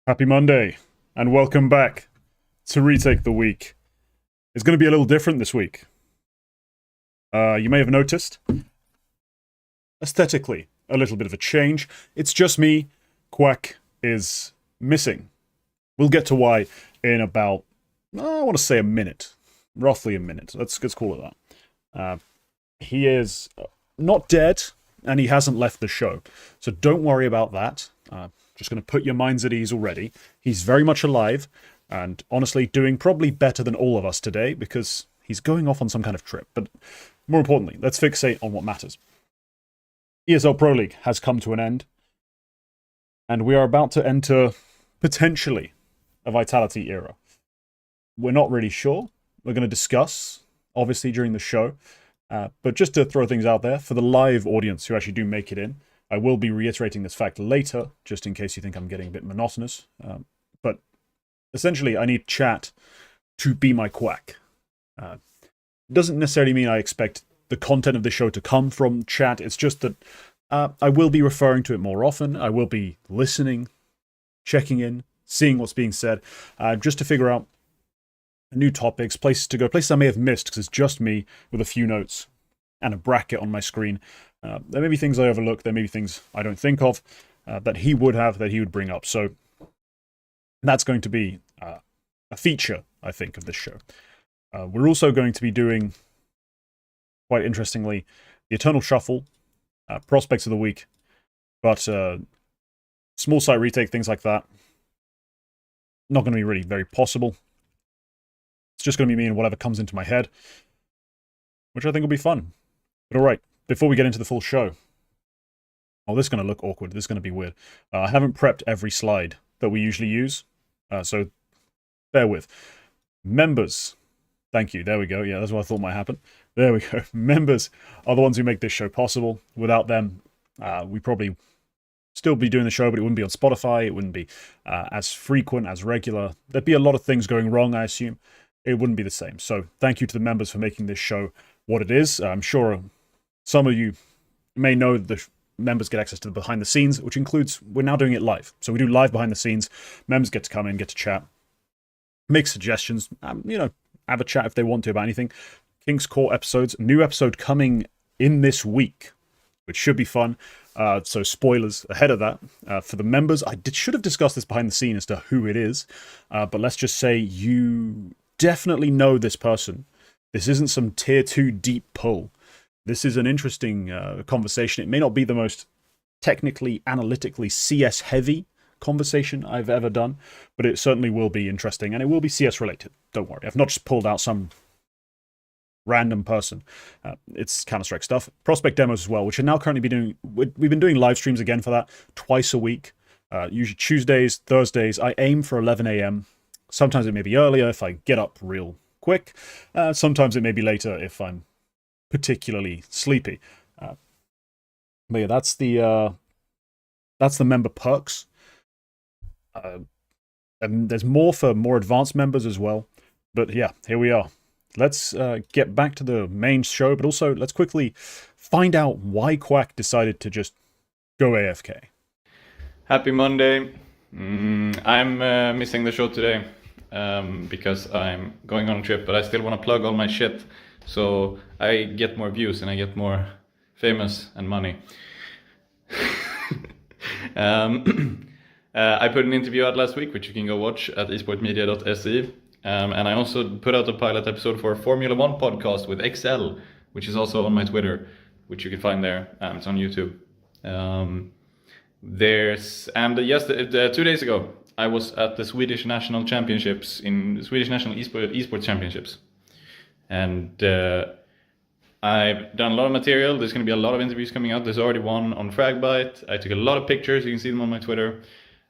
Happy Monday, and welcome back to Retake the Week. It's going to be a little different this week. You may have noticed, aesthetically, a little bit of a change. It's just me. Quack is missing. We'll get to why in about, I want to say a minute. Roughly a minute. Let's call it that. He is not dead, and he hasn't left the show. So don't worry about that. Just going to put your minds at ease already. He's very much alive, and honestly doing probably better than all of us today, because he's going off on some kind of trip. But more importantly, let's fixate on what matters. ESL Pro League has come to an end, and we are about to enter, potentially, a Vitality era. We're not really sure. We're going to discuss, obviously, during the show. But just to throw things out there, for the live audience who actually do make it in, I will be reiterating this fact later, just in case you think I'm getting a bit monotonous. But essentially, I need chat to be my Quack. Doesn't necessarily mean I expect the content of the show to come from chat. It's just that I will be referring to it more often. I will be listening, checking in, seeing what's being said, just to figure out new topics, places to go, places I may have missed, because it's just me with a few notes and a bracket on my screen. There may be things I overlook, there may be things I don't think of that he would have, that he would bring up. So that's going to be a feature, I think, of this show. We're also going to be doing, quite interestingly, the Eternal Shuffle, Prospects of the Week, but small site retake, things like that, not going to be really very possible. It's just going to be me and whatever comes into my head, which I think will be fun. But alright, before we get into the full show. Oh, this is going to look awkward. This is going to be weird. I haven't prepped every slide that we usually use, so bear with. Members. Thank you. There we go. Yeah, that's what I thought might happen. There we go. Members are the ones who make this show possible. Without them, we probably still be doing the show, but it wouldn't be on Spotify. It wouldn't be as frequent, as regular. There'd be a lot of things going wrong, I assume. It wouldn't be the same. So thank you to the members for making this show what it is. I'm sure some of you may know that the members get access to the behind the scenes, which includes, we're now doing it live. So we do live behind the scenes. Members get to come in, get to chat, make suggestions, have a chat if they want to about anything. King's Core episodes, new episode coming in this week, which should be fun. So spoilers ahead of that. For the members, should have discussed this behind the scene as to who it is. But let's just say you definitely know this person. This isn't some tier 2 deep pull. This is an interesting conversation. It may not be the most technically, analytically CS heavy conversation I've ever done, but it certainly will be interesting, and it will be CS related. Don't worry. I've not just pulled out some random person. It's Counter-Strike stuff. Prospect demos as well, which are now currently be doing. We've been doing live streams again for that twice a week. Usually Tuesdays, Thursdays. I aim for 11 a.m. Sometimes it may be earlier if I get up real quick. Sometimes it may be later if I'm particularly sleepy. But yeah, that's the member perks. And there's more for more advanced members as well. But yeah, here we are. Let's get back to the main show, but also let's quickly find out why Quack decided to just go AFK. Happy Monday. I'm missing the show today because I'm going on a trip, but I still want to plug all my shit so I get more views and I get more famous and money. I put an interview out last week, which you can go watch at esportmedia.se. And I also put out a pilot episode for a Formula 1 podcast with XL, which is also on my Twitter, which you can find there. It's on YouTube. 2 days ago, I was at the Swedish National Championships, in the Swedish National Esports Championships. And I've done a lot of material. There's going to be a lot of interviews coming out. There's already one on Fragbite. I took a lot of pictures. You can see them on my Twitter.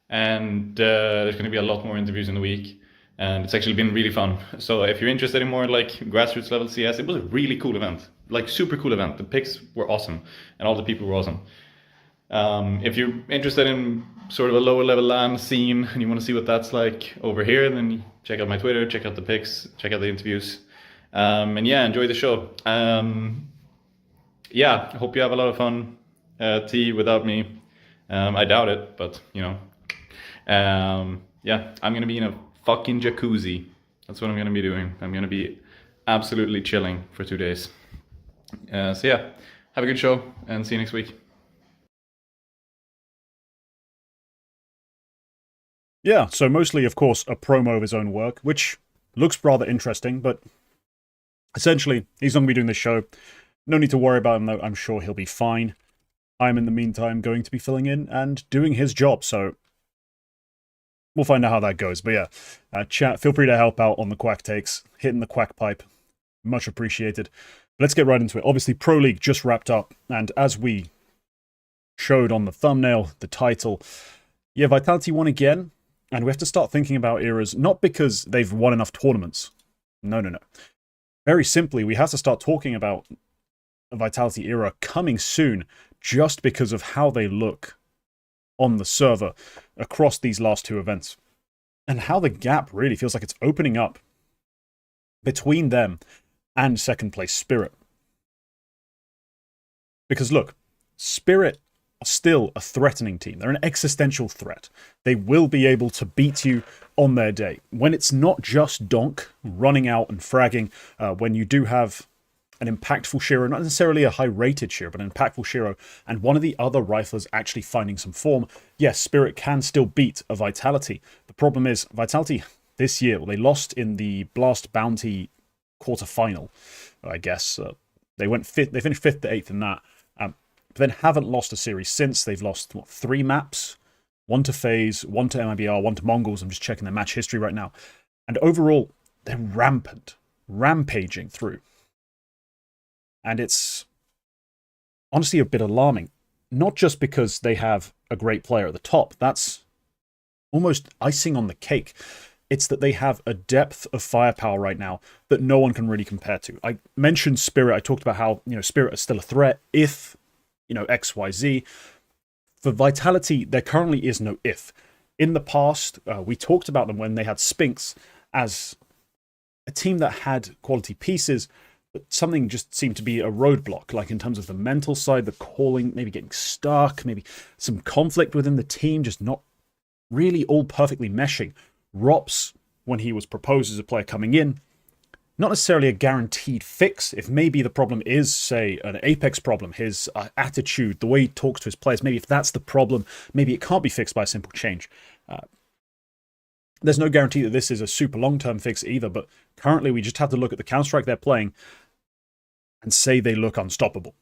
And there's going to be a lot more interviews in the week. And it's actually been really fun. So if you're interested in more like grassroots level CS, it was a really cool event. Like super cool event. The picks were awesome. And all the people were awesome. If you're interested in sort of a lower level LAN scene and you want to see what that's like over here, then check out my Twitter, check out the pics, check out the interviews. And yeah, enjoy the show. Yeah, I hope you have a lot of fun. T without me. I doubt it, but you know, Yeah, I'm gonna be in a fucking jacuzzi. That's what I'm gonna be doing. I'm gonna be absolutely chilling for 2 days. So yeah, have a good show and see you next week. Yeah, so mostly, of course, a promo of his own work, which looks rather interesting, but essentially, he's not going to be doing this show. No need to worry about him, though. I'm sure he'll be fine. I'm, in the meantime, going to be filling in and doing his job, so we'll find out how that goes. But yeah, chat, feel free to help out on the Quack takes, hitting the Quack pipe. Much appreciated. Let's get right into it. Obviously, Pro League just wrapped up, and as we showed on the thumbnail, the title, yeah, Vitality won again, and we have to start thinking about eras, not because they've won enough tournaments. No. Very simply, we have to start talking about a Vitality era coming soon, just because of how they look on the server across these last two events, and how the gap really feels like it's opening up between them and second place Spirit. Because look, Spirit are still a threatening team. They're an existential threat. They will be able to beat you on their day. When it's not just Donk running out and fragging, when you do have an impactful Shiro, not necessarily a high-rated Shiro, but an impactful Shiro, and one of the other riflers actually finding some form, yes, Spirit can still beat a Vitality. The problem is, Vitality this year, well, they lost in the Blast Bounty quarterfinal, I guess. They went fifth. They finished 5th to 8th in that. But then haven't lost a series since. They've lost, 3 maps? 1 to FaZe, 1 to MIBR, 1 to Mongols. I'm just checking their match history right now. And overall, they're rampaging through. And it's honestly a bit alarming. Not just because they have a great player at the top. That's almost icing on the cake. It's that they have a depth of firepower right now that no one can really compare to. I mentioned Spirit. I talked about how, Spirit is still a threat if, XYZ. For Vitality, there currently is no if. In the past, we talked about them when they had Spinks as a team that had quality pieces, but something just seemed to be a roadblock, like in terms of the mental side, the calling, maybe getting stuck, maybe some conflict within the team, just not really all perfectly meshing. Rops, when he was proposed as a player coming in, not necessarily a guaranteed fix. If maybe the problem is, say, an Apex problem, his attitude, the way he talks to his players, maybe if that's the problem, maybe it can't be fixed by a simple change. There's no guarantee that this is a super long-term fix either, but currently we just have to look at the Counter-Strike they're playing and say they look unstoppable.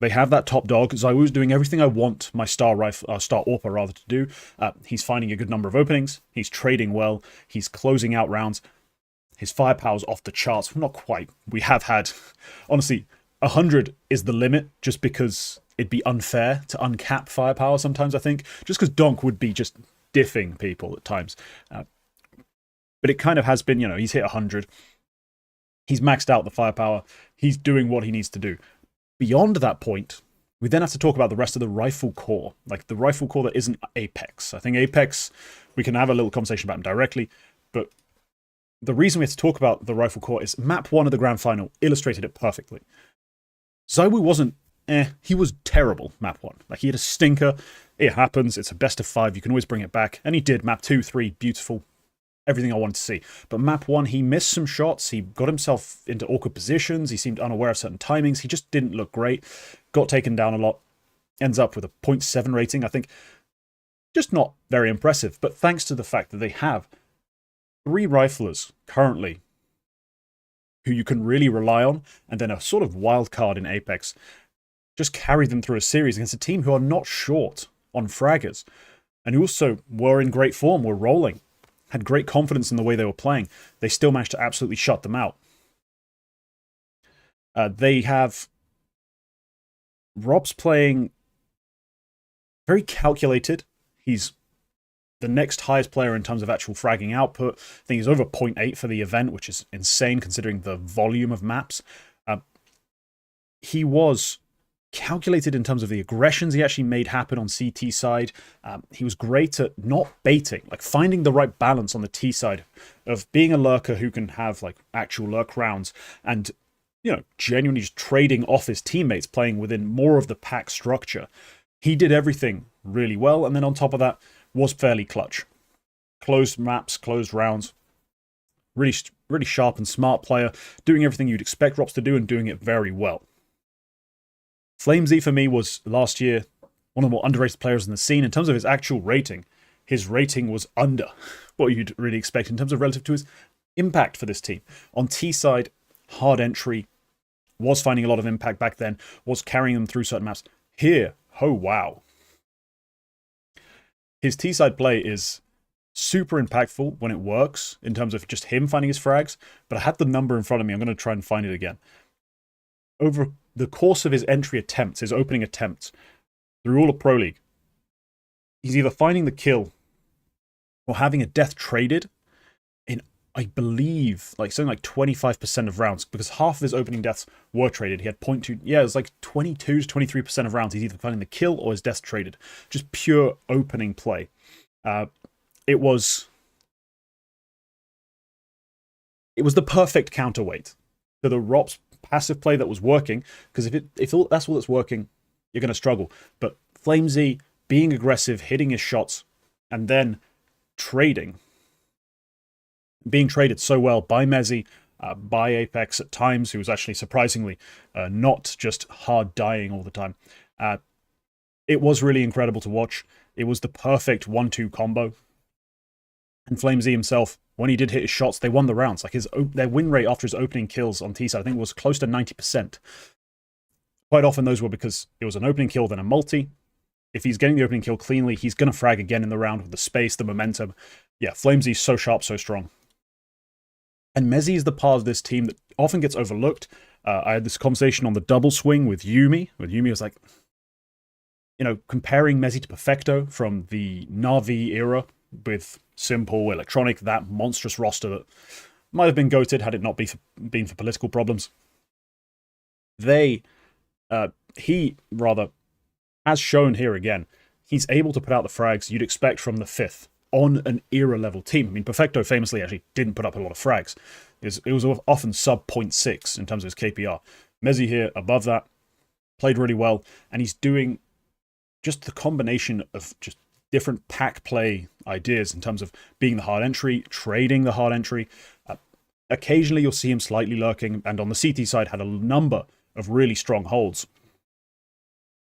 They have that top dog. ZywOo's doing everything I want my star AWPer rather to do. He's finding a good number of openings. He's trading well. He's closing out rounds. His firepower's off the charts. Not quite. We have had, honestly, 100 is the limit just because it'd be unfair to uncap firepower sometimes, I think. Just because Donk would be just diffing people at times. But it kind of has been, he's hit 100. He's maxed out the firepower. He's doing what he needs to do. Beyond that point, we then have to talk about the rest of the rifle core. Like the rifle core that isn't Apex. I think Apex, we can have a little conversation about him directly, but the reason we have to talk about the rifle core is map 1 of the grand final illustrated it perfectly. ZywOo wasn't he was terrible map 1. Like he had a stinker. It happens. It's a best of 5. You can always bring it back. And he did. Map 2, 3, beautiful. Everything I wanted to see. But map 1, he missed some shots. He got himself into awkward positions. He seemed unaware of certain timings. He just didn't look great. Got taken down a lot. Ends up with a 0.7 rating. I think just not very impressive. But thanks to the fact that they have 3 riflers currently who you can really rely on, and then a sort of wild card in Apex, just carried them through a series against a team who are not short on fraggers, and who also were in great form, were rolling, had great confidence in the way they were playing. They still managed to absolutely shut them out. They have Rob's playing very calculated. He's the next highest player in terms of actual fragging output. I think he's over 0.8 for the event, which is insane considering the volume of maps. He was calculated in terms of the aggressions he actually made happen on CT side. He was great at not baiting, like finding the right balance on the T side of being a lurker who can have like actual lurk rounds and, genuinely just trading off his teammates, playing within more of the pack structure. He did everything really well. And then on top of that, was fairly clutch. Closed maps, closed rounds. Really, really sharp and smart player, doing everything you'd expect Rops to do and doing it very well. FlameZ for me was last year one of the more underrated players in the scene. In terms of his actual rating, his rating was under what you'd really expect in terms of relative to his impact for this team. On T side, hard entry, was finding a lot of impact back then, was carrying them through certain maps. Here, oh wow. His T side play is super impactful when it works in terms of just him finding his frags, but I had the number in front of me. I'm going to try and find it again. Over the course of his entry attempts, his opening attempts, through all of Pro League, he's either finding the kill or having a death traded in, I believe, like something like 25% of rounds, because half of his opening deaths were traded. He had 0.2, yeah, it was like 22 to 23% of rounds. He's either finding the kill or his death traded. Just pure opening play. It was the perfect counterweight to the Rops passive play that was working, because if that's all that's working, you're going to struggle. But FlameZ being aggressive, hitting his shots, and then being traded so well by Mezzy, by Apex at times, who was actually surprisingly not just hard dying all the time. It was really incredible to watch. It was the perfect 1-2 combo. And FlameZ himself, when he did hit his shots, they won the rounds. Like their win rate after his opening kills on T-side, I think was close to 90%. Quite often those were because it was an opening kill, then a multi. If he's getting the opening kill cleanly, he's going to frag again in the round with the space, the momentum. Yeah, FlameZ's so sharp, so strong. And Mezzy is the part of this team that often gets overlooked. I had this conversation on the double swing with Yuumi. Yuumi was like, comparing Mezzy to Perfecto from the Na'Vi era with Simple, Electronic, that monstrous roster that might have been goated had it not been for political problems. He has shown here again, he's able to put out the frags you'd expect from the 5th on an era level team. I mean, Perfecto famously actually didn't put up a lot of frags. It was often sub 0.6 in terms of his KPR. Mezzy here above that, played really well, and he's doing just the combination of just different pack play ideas in terms of being the hard entry, trading the hard entry. Occasionally you'll see him slightly lurking, and on the CT side had a number of really strong holds.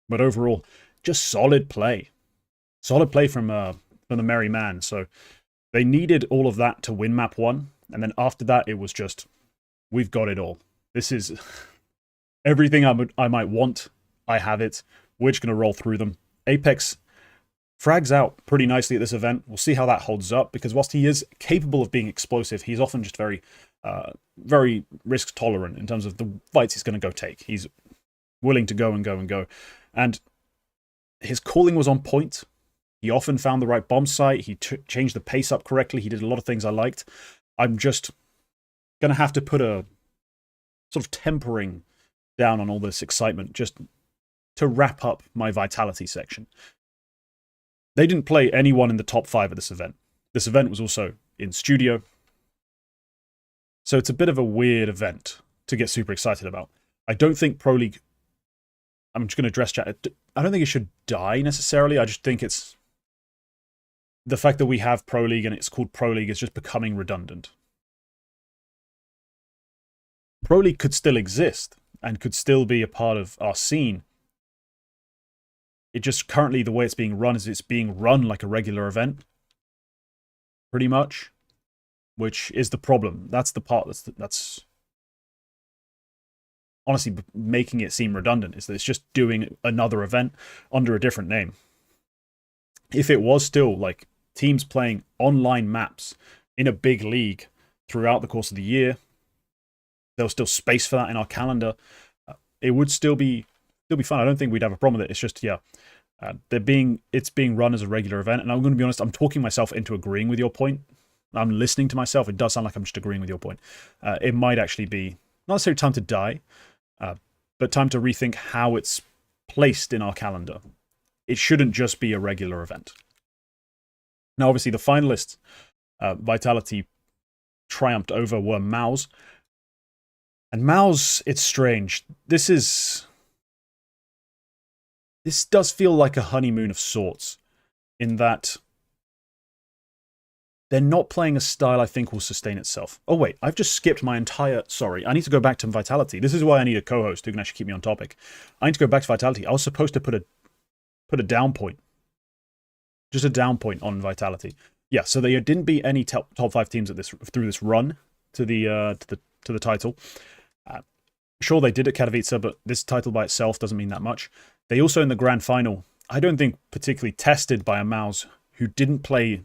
But overall, just solid play. Solid play from the Merry Man. So they needed all of that to win map 1, and then after that it was just, we've got it all. This is everything I might want. I have it. We're just going to roll through them. Apex frags out pretty nicely at this event. We'll see how that holds up, because whilst he is capable of being explosive, he's often just very risk tolerant in terms of the fights he's going to go take. He's willing to go and go and go. And his calling was on point. He often found the right bomb site. He changed the pace up correctly. He did a lot of things I liked. I'm just going to have to put a sort of tempering down on all this excitement just to wrap up my Vitality section. They didn't play anyone in the top 5 at this event. This event was also in studio. So it's a bit of a weird event to get super excited about. I don't think Pro League, I'm just going to address chat, I don't think it should die necessarily. I just think it's the fact that we have Pro League and it's called Pro League is just becoming redundant. Pro League could still exist and could still be a part of our scene. It just currently, the way it's being run is it's being run like a regular event. Pretty much. Which is the problem. That's the part that's honestly making it seem redundant, is that it's just doing another event under a different name. If it was still like teams playing online maps in a big league throughout the course of the year, there was still space for that in our calendar, it would still be fun. I don't think we'd have a problem with it. It's just, yeah, it's being run as a regular event. And I'm going to be honest, I'm talking myself into agreeing with your point. I'm listening to myself. It does sound like I'm just agreeing with your point. It might actually be not necessarily time to die, but time to rethink how it's placed in our calendar. It shouldn't just be a regular event. Now, obviously, the finalists Vitality triumphed over were Mous. And Mous, it's strange. This does feel like a honeymoon of sorts, in that they're not playing a style I think will sustain itself. Oh wait, I've just skipped my entire... Sorry, I need to go back to Vitality. This is why I need a co-host who can actually keep me on topic. I need to go back to Vitality. I was supposed to put a down point. Just a down point on Vitality. Yeah, so there didn't be any top 5 teams at through this run to the title. Sure, they did at Katowice, but this title by itself doesn't mean that much. They also in the grand final, I don't think particularly tested by a Mous who didn't play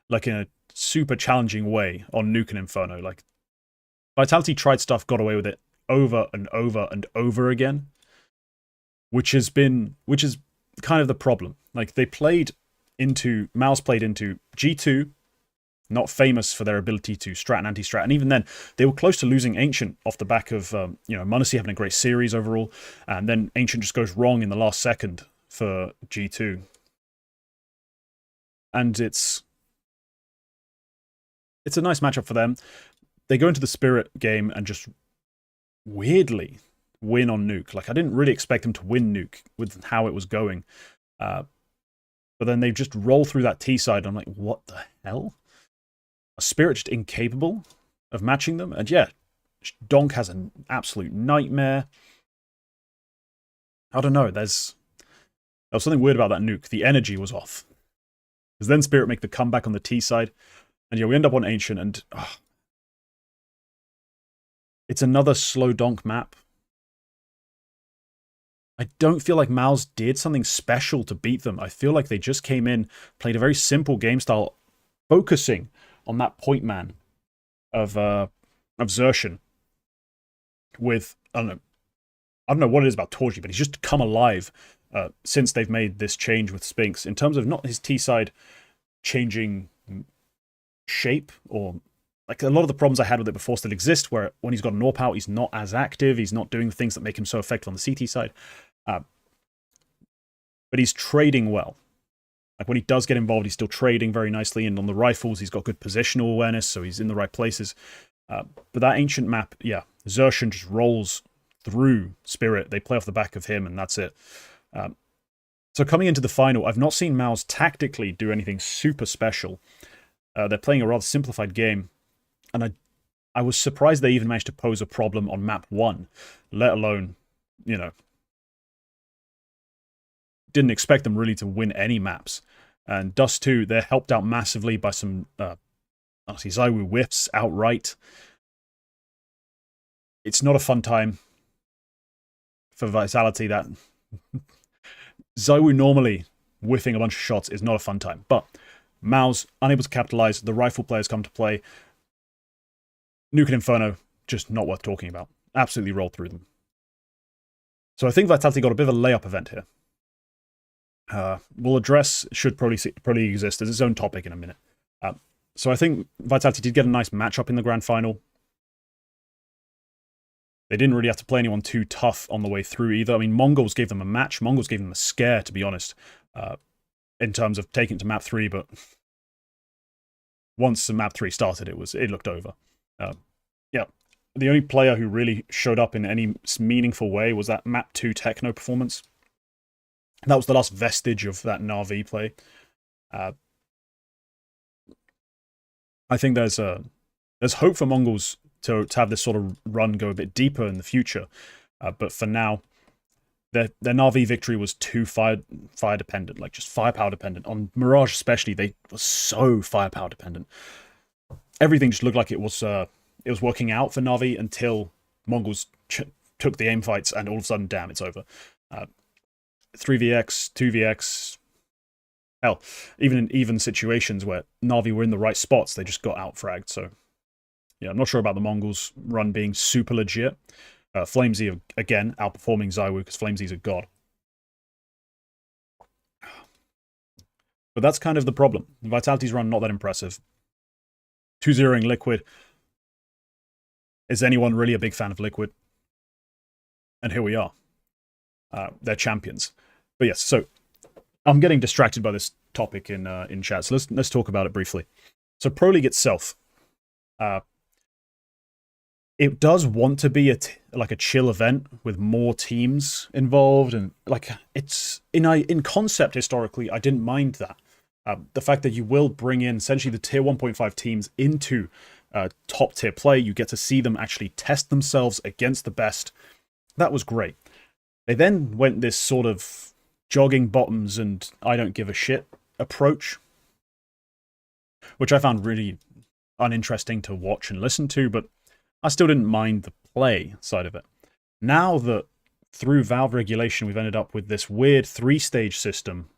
like in a super challenging way on Nuke and Inferno. Like Vitality tried stuff, got away with it over and over and over again, which is kind of the problem. Like Mous played into G2, not famous for their ability to strat and anti-strat, and even then, they were close to losing Ancient off the back of m0NESY having a great series overall, and then Ancient just goes wrong in the last second for G2, and it's a nice matchup for them. They go into the Spirit game and just weirdly win on Nuke. Like I didn't really expect them to win Nuke with how it was going, but then they just roll through that T side. I'm like, what the hell? A Spirit just incapable of matching them. And yeah, Donk has an absolute nightmare. I don't know. There was something weird about that Nuke. The energy was off. Because then Spirit make the comeback on the T side. And yeah, we end up on Ancient. And it's another slow Donk map. I don't feel like Mous did something special to beat them. I feel like they just came in, played a very simple game style, focusing on that point man of Xerxen with, I don't know what it is about Torji, but he's just come alive since they've made this change with Spinks, in terms of not his T-side changing shape, or like a lot of the problems I had with it before still exist, where when he's got an AWP out, he's not as active, he's not doing the things that make him so effective on the CT side. But he's trading well. Like when he does get involved, he's still trading very nicely, and on the rifles, he's got good positional awareness, so he's in the right places. But that Ancient map, yeah, Xerxen just rolls through Spirit. They play off the back of him, and that's it. So coming into the final, I've not seen Mous tactically do anything super special. They're playing a rather simplified game, and I was surprised they even managed to pose a problem on map 1, let alone, didn't expect them really to win any maps. And Dust 2, they're helped out massively by some ZywOo whiffs outright. It's not a fun time for Vitality. That ZywOo normally whiffing a bunch of shots is not a fun time. But Mous, unable to capitalize, the rifle players come to play. Nuke and Inferno, just not worth talking about. Absolutely rolled through them. So I think Vitality got a bit of a layup event here. We'll address, should probably exist as its own topic in a minute. So I think Vitality did get a nice matchup in the grand final. They didn't really have to play anyone too tough on the way through either. I mean, Mongols gave them a match. Mongols gave them a scare, to be honest, in terms of taking it to map 3. But once the map 3 started, it looked over. Yeah, the only player who really showed up in any meaningful way was that map 2 Techno performance. That was the last vestige of that Na'Vi play. I think there's hope for Mongols to have this sort of run go a bit deeper in the future. But for now, their Na'Vi victory was too fire dependent, like just firepower dependent. On Mirage especially, they were so firepower dependent. Everything just looked like it was working out for Na'Vi until Mongols took the aim fights, and all of a sudden, damn, it's over. 3vx, 2vx, hell, even in even situations where Na'Vi were in the right spots, they just got out-fragged. So, yeah, I'm not sure about the Mongols' run being super legit. Flamesy, again, outperforming ZywOo, because Flamesy's a god. But that's kind of the problem. Vitality's run, not that impressive. 2-0ing Liquid. Is anyone really a big fan of Liquid? And here we are. They're champions. But yes, so I'm getting distracted by this topic in chat, so let's talk about it briefly. So Pro League itself, it does want to be like a chill event with more teams involved, and like it's in concept historically, I didn't mind that. The fact that you will bring in essentially the tier 1.5 teams into top tier play, you get to see them actually test themselves against the best. That was great. They then went this sort of jogging bottoms and I don't give a shit approach, which I found really uninteresting to watch and listen to, but I still didn't mind the play side of it. Now that through Valve regulation, we've ended up with this weird 3-stage system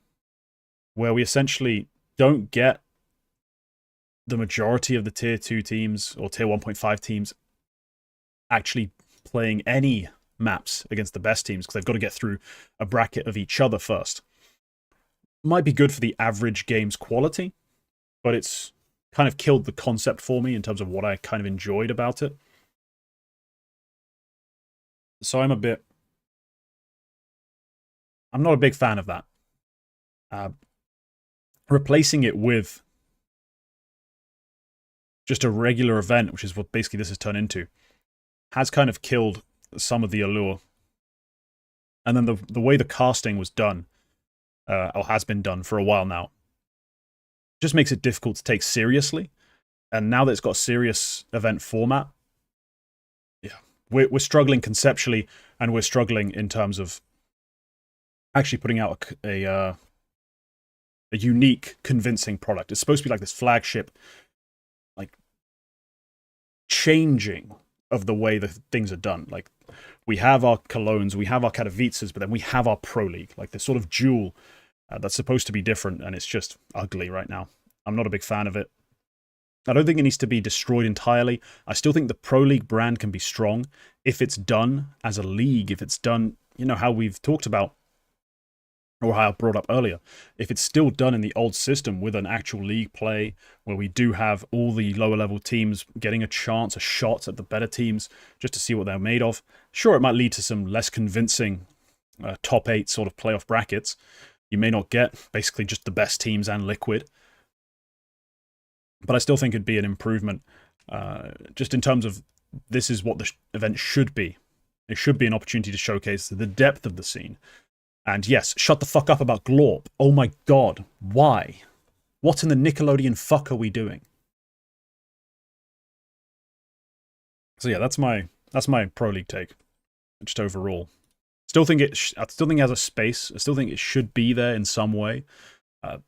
where we essentially don't get the majority of the tier 2 teams or tier 1.5 teams actually playing any maps against the best teams because they've got to get through a bracket of each other first. Might be good for the average game's quality, but it's kind of killed the concept for me in terms of what I kind of enjoyed about it. So I'm not a big fan of that. Replacing it with just a regular event, which is what basically this has turned into, has kind of killed some of the allure. And then the way the casting was done, or has been done for a while now, just makes it difficult to take seriously. And now that it's got a serious event format, yeah, we're struggling conceptually, and we're struggling in terms of actually putting out a unique, convincing product. It's supposed to be like this flagship, like, changing of the way that things are done. Like, we have our Colognes, we have our Katowices, but then we have our Pro League, like this sort of jewel that's supposed to be different, and it's just ugly right now. I'm not a big fan of it. I don't think it needs to be destroyed entirely. I still think the Pro League brand can be strong if it's done as a league, if it's done, you know, how we've talked about, or how I brought up earlier, if it's still done in the old system with an actual league play, where we do have all the lower level teams getting a chance, a shot at the better teams, just to see what they're made of. Sure, it might lead to some less convincing top 8 sort of playoff brackets. You may not get basically just the best teams and Liquid. But I still think it'd be an improvement, just in terms of this is what the event should be. It should be an opportunity to showcase the depth of the scene. And yes, shut the fuck up about Glorp. Oh my god, why? What in the Nickelodeon fuck are we doing? So yeah, that's my Pro League take, just overall. Still think I still think it has a space. I still think it should be there in some way. I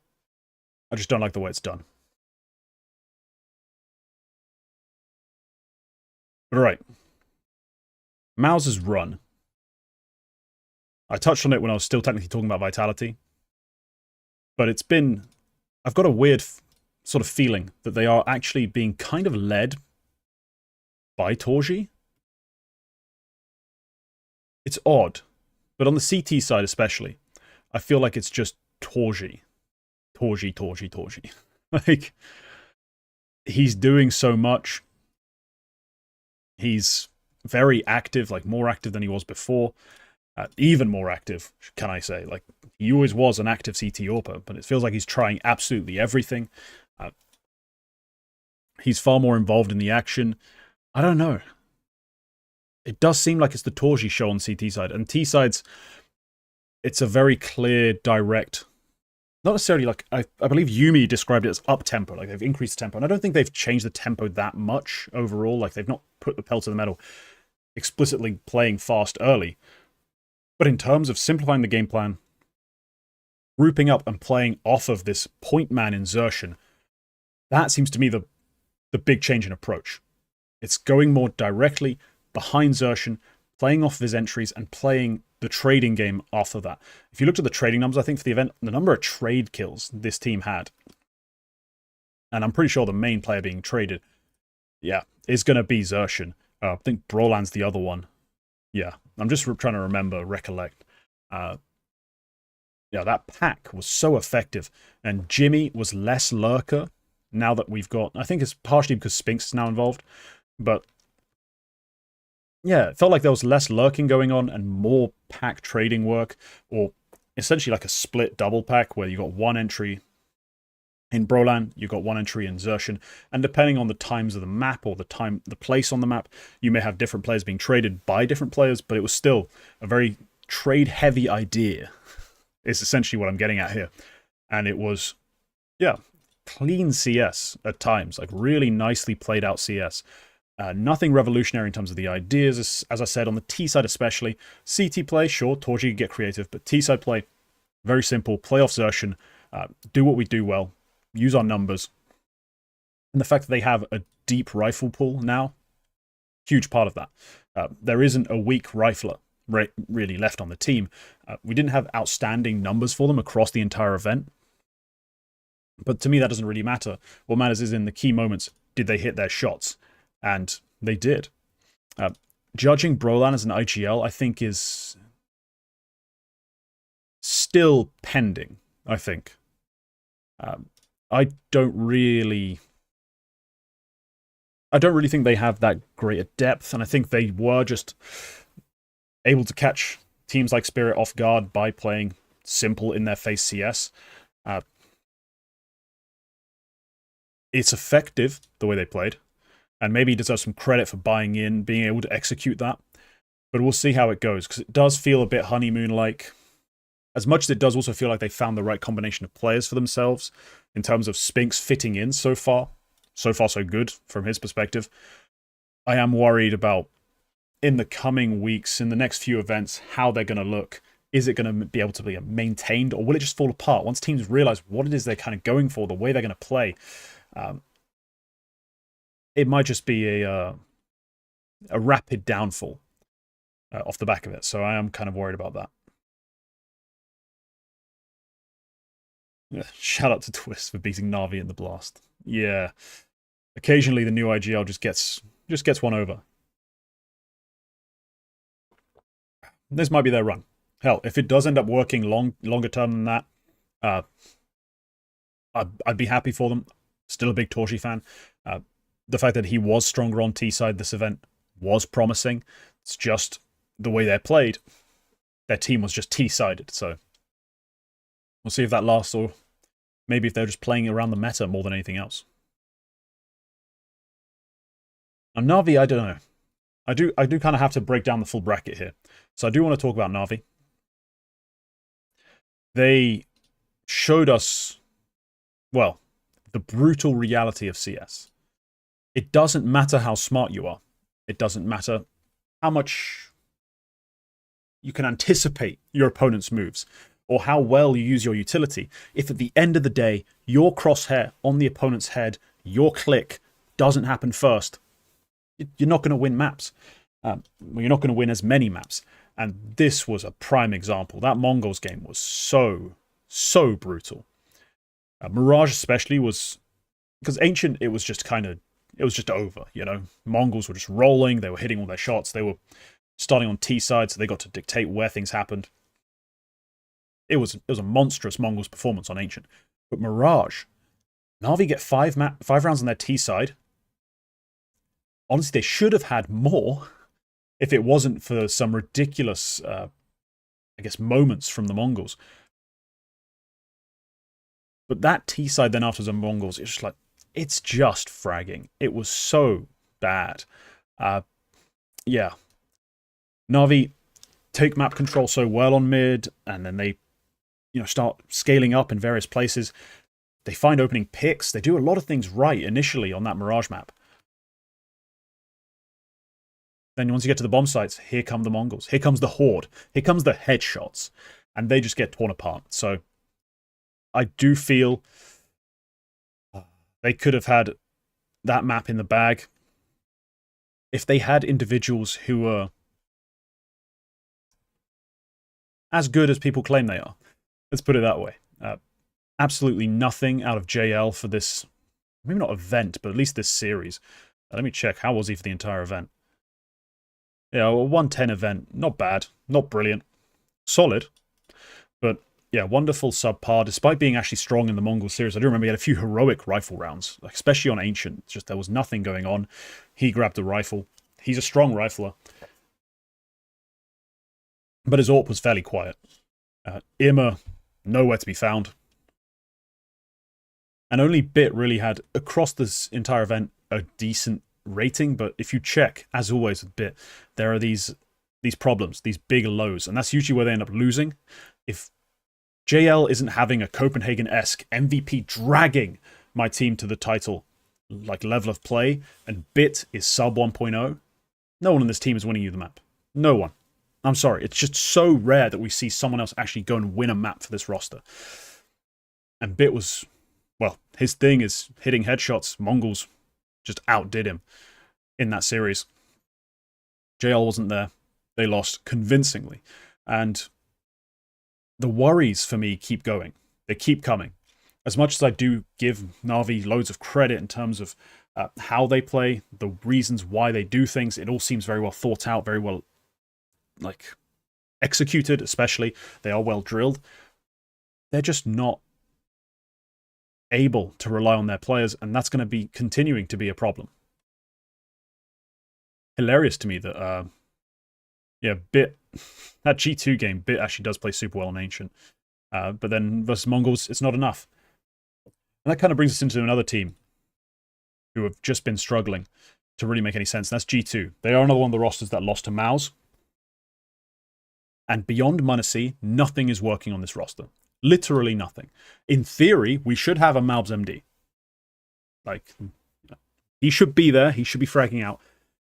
just don't like the way it's done. But alright. Mous's run. I touched on it when I was still technically talking about Vitality. But it's been... I've got a weird sort of feeling that they are actually being kind of led by Torji. It's odd. But on the CT side especially, I feel like it's just Torji. Torji. Like, he's doing so much. He's very active, like more active than he was before. Even more active, can I say. Like, he always was an active CT AWPer, but it feels like he's trying absolutely everything. He's far more involved in the action. I don't know. It does seem like it's the Torji show on CT side. And T side's, it's a very clear, direct... Not necessarily like... I believe Yumi described it as up-tempo. Like, they've increased tempo. And I don't think they've changed the tempo that much overall. Like, they've not put the pedal to the metal explicitly playing fast early. But in terms of simplifying the game plan, grouping up and playing off of this point man insertion, that seems to me the big change in approach. It's going more directly behind Xertion, playing off of his entries, and playing the trading game off of that. If you looked at the trading numbers, I think for the event, the number of trade kills this team had, and I'm pretty sure the main player being traded, yeah, is going to be Xertion. I think Brolan's the other one. Yeah, I'm just trying to recollect. Yeah, that pack was so effective. And Jimmy was less lurker now that we've got... I think it's partially because Spinks is now involved. But yeah, it felt like there was less lurking going on and more pack trading work. Or essentially like a split double pack where you got one entry in Brolan, you got one entry in Xertion, and depending on the times of the map or the place on the map, you may have different players being traded by different players, but it was still a very trade-heavy idea, is essentially what I'm getting at here. And it was Yeah, clean CS at times, like really nicely played out CS. Nothing revolutionary in terms of the ideas, as I said, on the T side especially. CT play, sure, Torgy could get creative, but T side play, very simple. Play off Xertion, do what we do well, use our numbers. And the fact that they have a deep rifle pool now, huge part of that. There isn't a weak rifler really left on the team. We didn't have outstanding numbers for them across the entire event. But to me, that doesn't really matter. What matters is in the key moments, did they hit their shots? And they did. Judging Brolan as an IGL, I think, is still pending, I think. I don't really think they have that great a depth, and I think they were just able to catch teams like Spirit off guard by playing simple in their face CS. It's effective, the way they played, and maybe he deserves some credit for buying in, being able to execute that. But we'll see how it goes, because it does feel a bit honeymoon-like. As much as it does also feel like they found the right combination of players for themselves, in terms of Spinks fitting in so far. So far, so good, from his perspective. I am worried about, in the coming weeks, in the next few events, how they're going to look. Is it going to be able to be maintained, or will it just fall apart? Once teams realize what it is they're kind of going for, the way they're going to play, it might just be a rapid downfall off the back of it. So I am kind of worried about that. Yeah, shout out to Twist for beating Na'Vi in the Blast. Yeah, occasionally the new IGL just gets one over. This might be their run. Hell, if it does end up working longer term than that, I'd be happy for them. Still a big Torchy fan. The fact that he was stronger on T side this event was promising. It's just the way they played. Their team was just T-sided, so we'll see if that lasts, or maybe if they're just playing around the meta more than anything else. Now, Na'Vi, I don't know. I do kind of have to break down the full bracket here. So I do want to talk about Na'Vi. They showed us, well, the brutal reality of CS. It doesn't matter how smart you are. It doesn't matter how much you can anticipate your opponent's moves, or how well you use your utility. If at the end of the day, your crosshair on the opponent's head, your click, doesn't happen first, you're not going to win maps. You're not going to win as many maps. And this was a prime example. That Mongols game was so brutal. Mirage especially was, because Ancient, it was just over, you know. Mongols were just rolling, they were hitting all their shots, they were starting on T side, so they got to dictate where things happened. It was a monstrous Mongols performance on Ancient. But Mirage, Na'Vi get 5 rounds on their T side. Honestly, they should have had more if it wasn't for some ridiculous, moments from the Mongols. But that T side then after the Mongols, it's just like, it's just fragging. It was so bad. Yeah. Na'Vi take map control so well on mid, and then they, start scaling up in various places. They find opening picks. They do a lot of things right initially on that Mirage map. Then once you get to the bomb sites, here come the Mongols. Here comes the Horde. Here comes the headshots. And they just get torn apart. So I do feel they could have had that map in the bag if they had individuals who were as good as people claim they are. Let's put it that way. Absolutely nothing out of JL for this, maybe not event, but at least this series. Let me check. How was he for the entire event? Yeah, a 110 event. Not bad. Not brilliant. Solid. But yeah, wonderful subpar, despite being actually strong in the Mongol series. I do remember he had a few heroic rifle rounds, especially on Ancient. Just there was nothing going on. He grabbed a rifle. He's a strong rifler. But his AWP was fairly quiet. Irma, nowhere to be found. And only Bit really had, across this entire event, a decent rating. But if you check, as always with Bit, there are these problems, these big lows. And that's usually where they end up losing. If JL isn't having a Copenhagen-esque MVP dragging my team to the title like level of play, and Bit is sub 1.0. No one on this team is winning you the map. No one. I'm sorry. It's just so rare that we see someone else actually go and win a map for this roster. And Bit was, well, his thing is hitting headshots. Mongols just outdid him in that series. JL wasn't there. They lost convincingly. And the worries for me keep going. They keep coming. As much as I do give Na'Vi loads of credit in terms of how they play, the reasons why they do things, it all seems very well thought out, very well executed, especially. They are well drilled. They're just not able to rely on their players, and that's going to be continuing to be a problem. Hilarious to me that, Bit, that G2 game, Bit actually does play super well in Ancient. But then versus Mongols, it's not enough. And that kind of brings us into another team who have just been struggling to really make any sense. And that's G2. They are another one of the rosters that lost to Mous. And beyond Munacy, nothing is working on this roster. Literally nothing. In theory, we should have a Malbs MD. He should be there. He should be fragging out.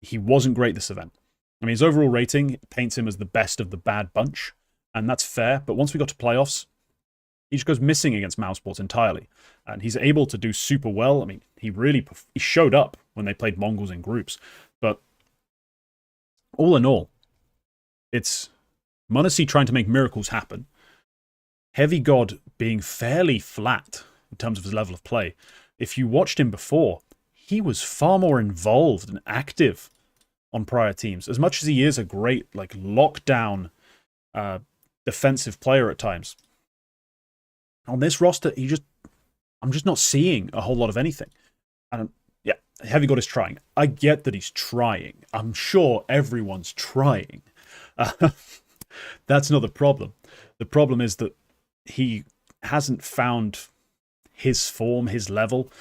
He wasn't great this event. I mean, his overall rating paints him as the best of the bad bunch. And that's fair. But once we got to playoffs, he just goes missing against Mousesports entirely. And he's able to do super well. I mean, he showed up when they played Mongols in groups. But all in all, it's Munacy trying to make miracles happen. Heavy God being fairly flat in terms of his level of play. If you watched him before, he was far more involved and active on prior teams. As much as he is a great lockdown defensive player at times. On this roster, I'm just not seeing a whole lot of anything. And Heavy God is trying. I get that he's trying. I'm sure everyone's trying. That's not the problem. The problem is that he hasn't found his form, his level.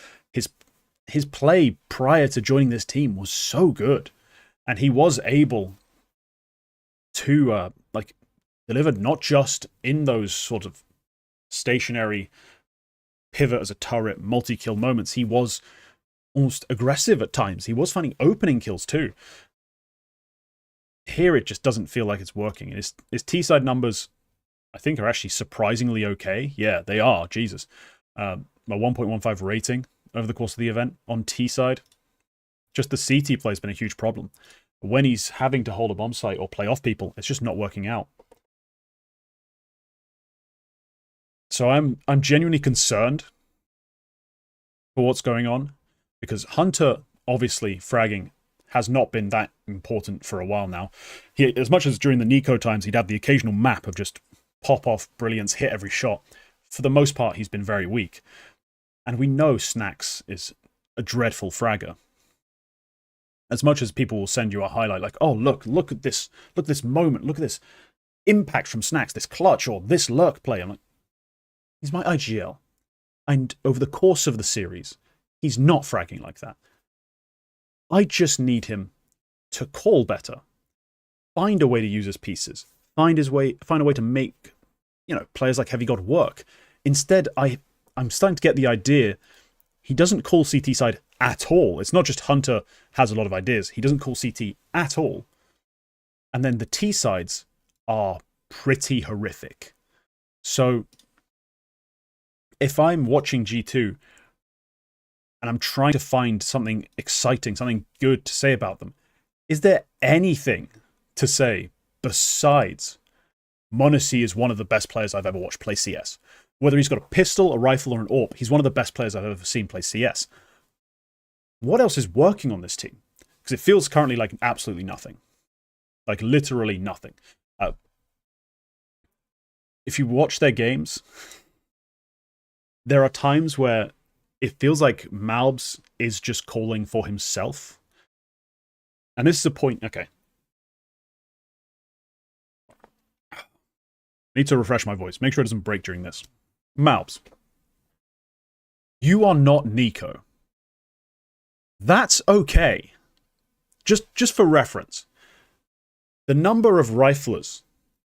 His play prior to joining this team was so good. And he was able to deliver not just in those sort of stationary pivot as a turret, multi-kill moments. He was almost aggressive at times. He was finding opening kills too. Here it just doesn't feel like it's working. His T-side numbers, I think, are actually surprisingly okay. Yeah, they are. Jesus. A 1.15 rating over the course of the event on T-side. Just the CT play has been a huge problem. When he's having to hold a bomb site or play off people, it's just not working out. So I'm genuinely concerned for what's going on, because Hunter, obviously, fragging has not been that important for a while now. As much as during the Nico times, he'd have the occasional map of just pop-off brilliance, hit every shot. For the most part, he's been very weak. And we know Snacks is a dreadful fragger. As much as people will send you a highlight like, oh, look at this moment, look at this impact from Snacks, this clutch, or this lurk play. I'm like, he's my IGL. And over the course of the series, he's not fragging like that. I just need him to call better. Find a way to use his pieces. Find a way to make, players like Heavy God work. Instead, I'm starting to get the idea he doesn't call CT side at all. It's not just Hunter has a lot of ideas. He doesn't call CT at all. And then the T sides are pretty horrific. So if I'm watching G2 and I'm trying to find something exciting, something good to say about them, is there anything to say besides Munacy is one of the best players I've ever watched play CS? Whether he's got a pistol, a rifle, or an AWP, he's one of the best players I've ever seen play CS. What else is working on this team? Because it feels currently like absolutely nothing. Like literally nothing. If you watch their games, there are times where it feels like Malbs is just calling for himself. And this is a point, okay. I need to refresh my voice. Make sure it doesn't break during this. Malbs, you are not Nico. That's okay. Just for reference, the number of riflers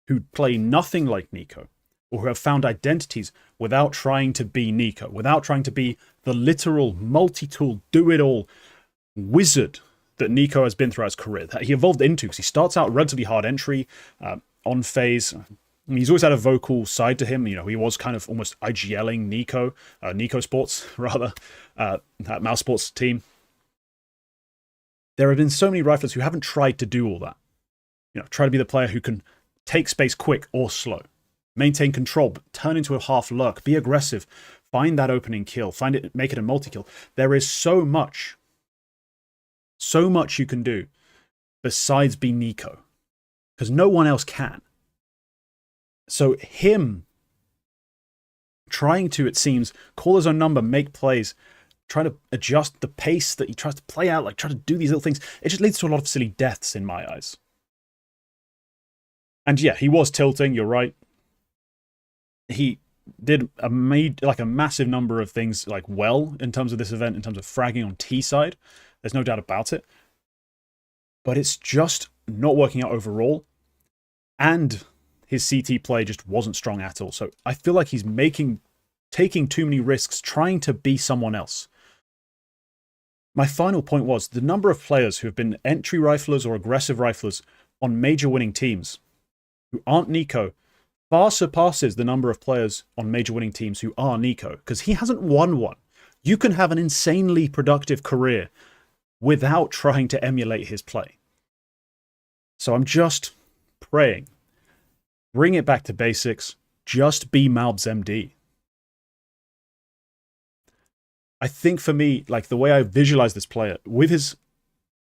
who play nothing like Nico, or who have found identities without trying to be Nico, without trying to be the literal multi-tool, do-it-all wizard that Nico has been throughout his career, that he evolved into, because he starts out relatively hard entry, on phase. I mean, he's always had a vocal side to him. You know, he was kind of almost IGLing Nico, Nico Sports, rather, that Mous Sports team. There have been so many riflers who haven't tried to do all that. You know, try to be the player who can take space quick or slow, maintain control, but turn into a half lurk, be aggressive, find that opening kill, make it a multi-kill. There is so much you can do besides be Nico, because no one else can. So him trying to, it seems, call his own number, make plays, try to adjust the pace that he tries to play out, like try to do these little things, it just leads to a lot of silly deaths in my eyes. And yeah, he was tilting, you're right. He did a massive number of things like well in terms of this event, in terms of fragging on T side. There's no doubt about it. But it's just not working out overall. And his CT play just wasn't strong at all. So I feel like he's taking too many risks, trying to be someone else. My final point was the number of players who have been entry riflers or aggressive riflers on major winning teams who aren't Nico far surpasses the number of players on major winning teams who are Nico, because he hasn't won one. You can have an insanely productive career without trying to emulate his play. So I'm just praying, bring it back to basics, just be Mous MD. I think for me, like the way I visualize this player, with his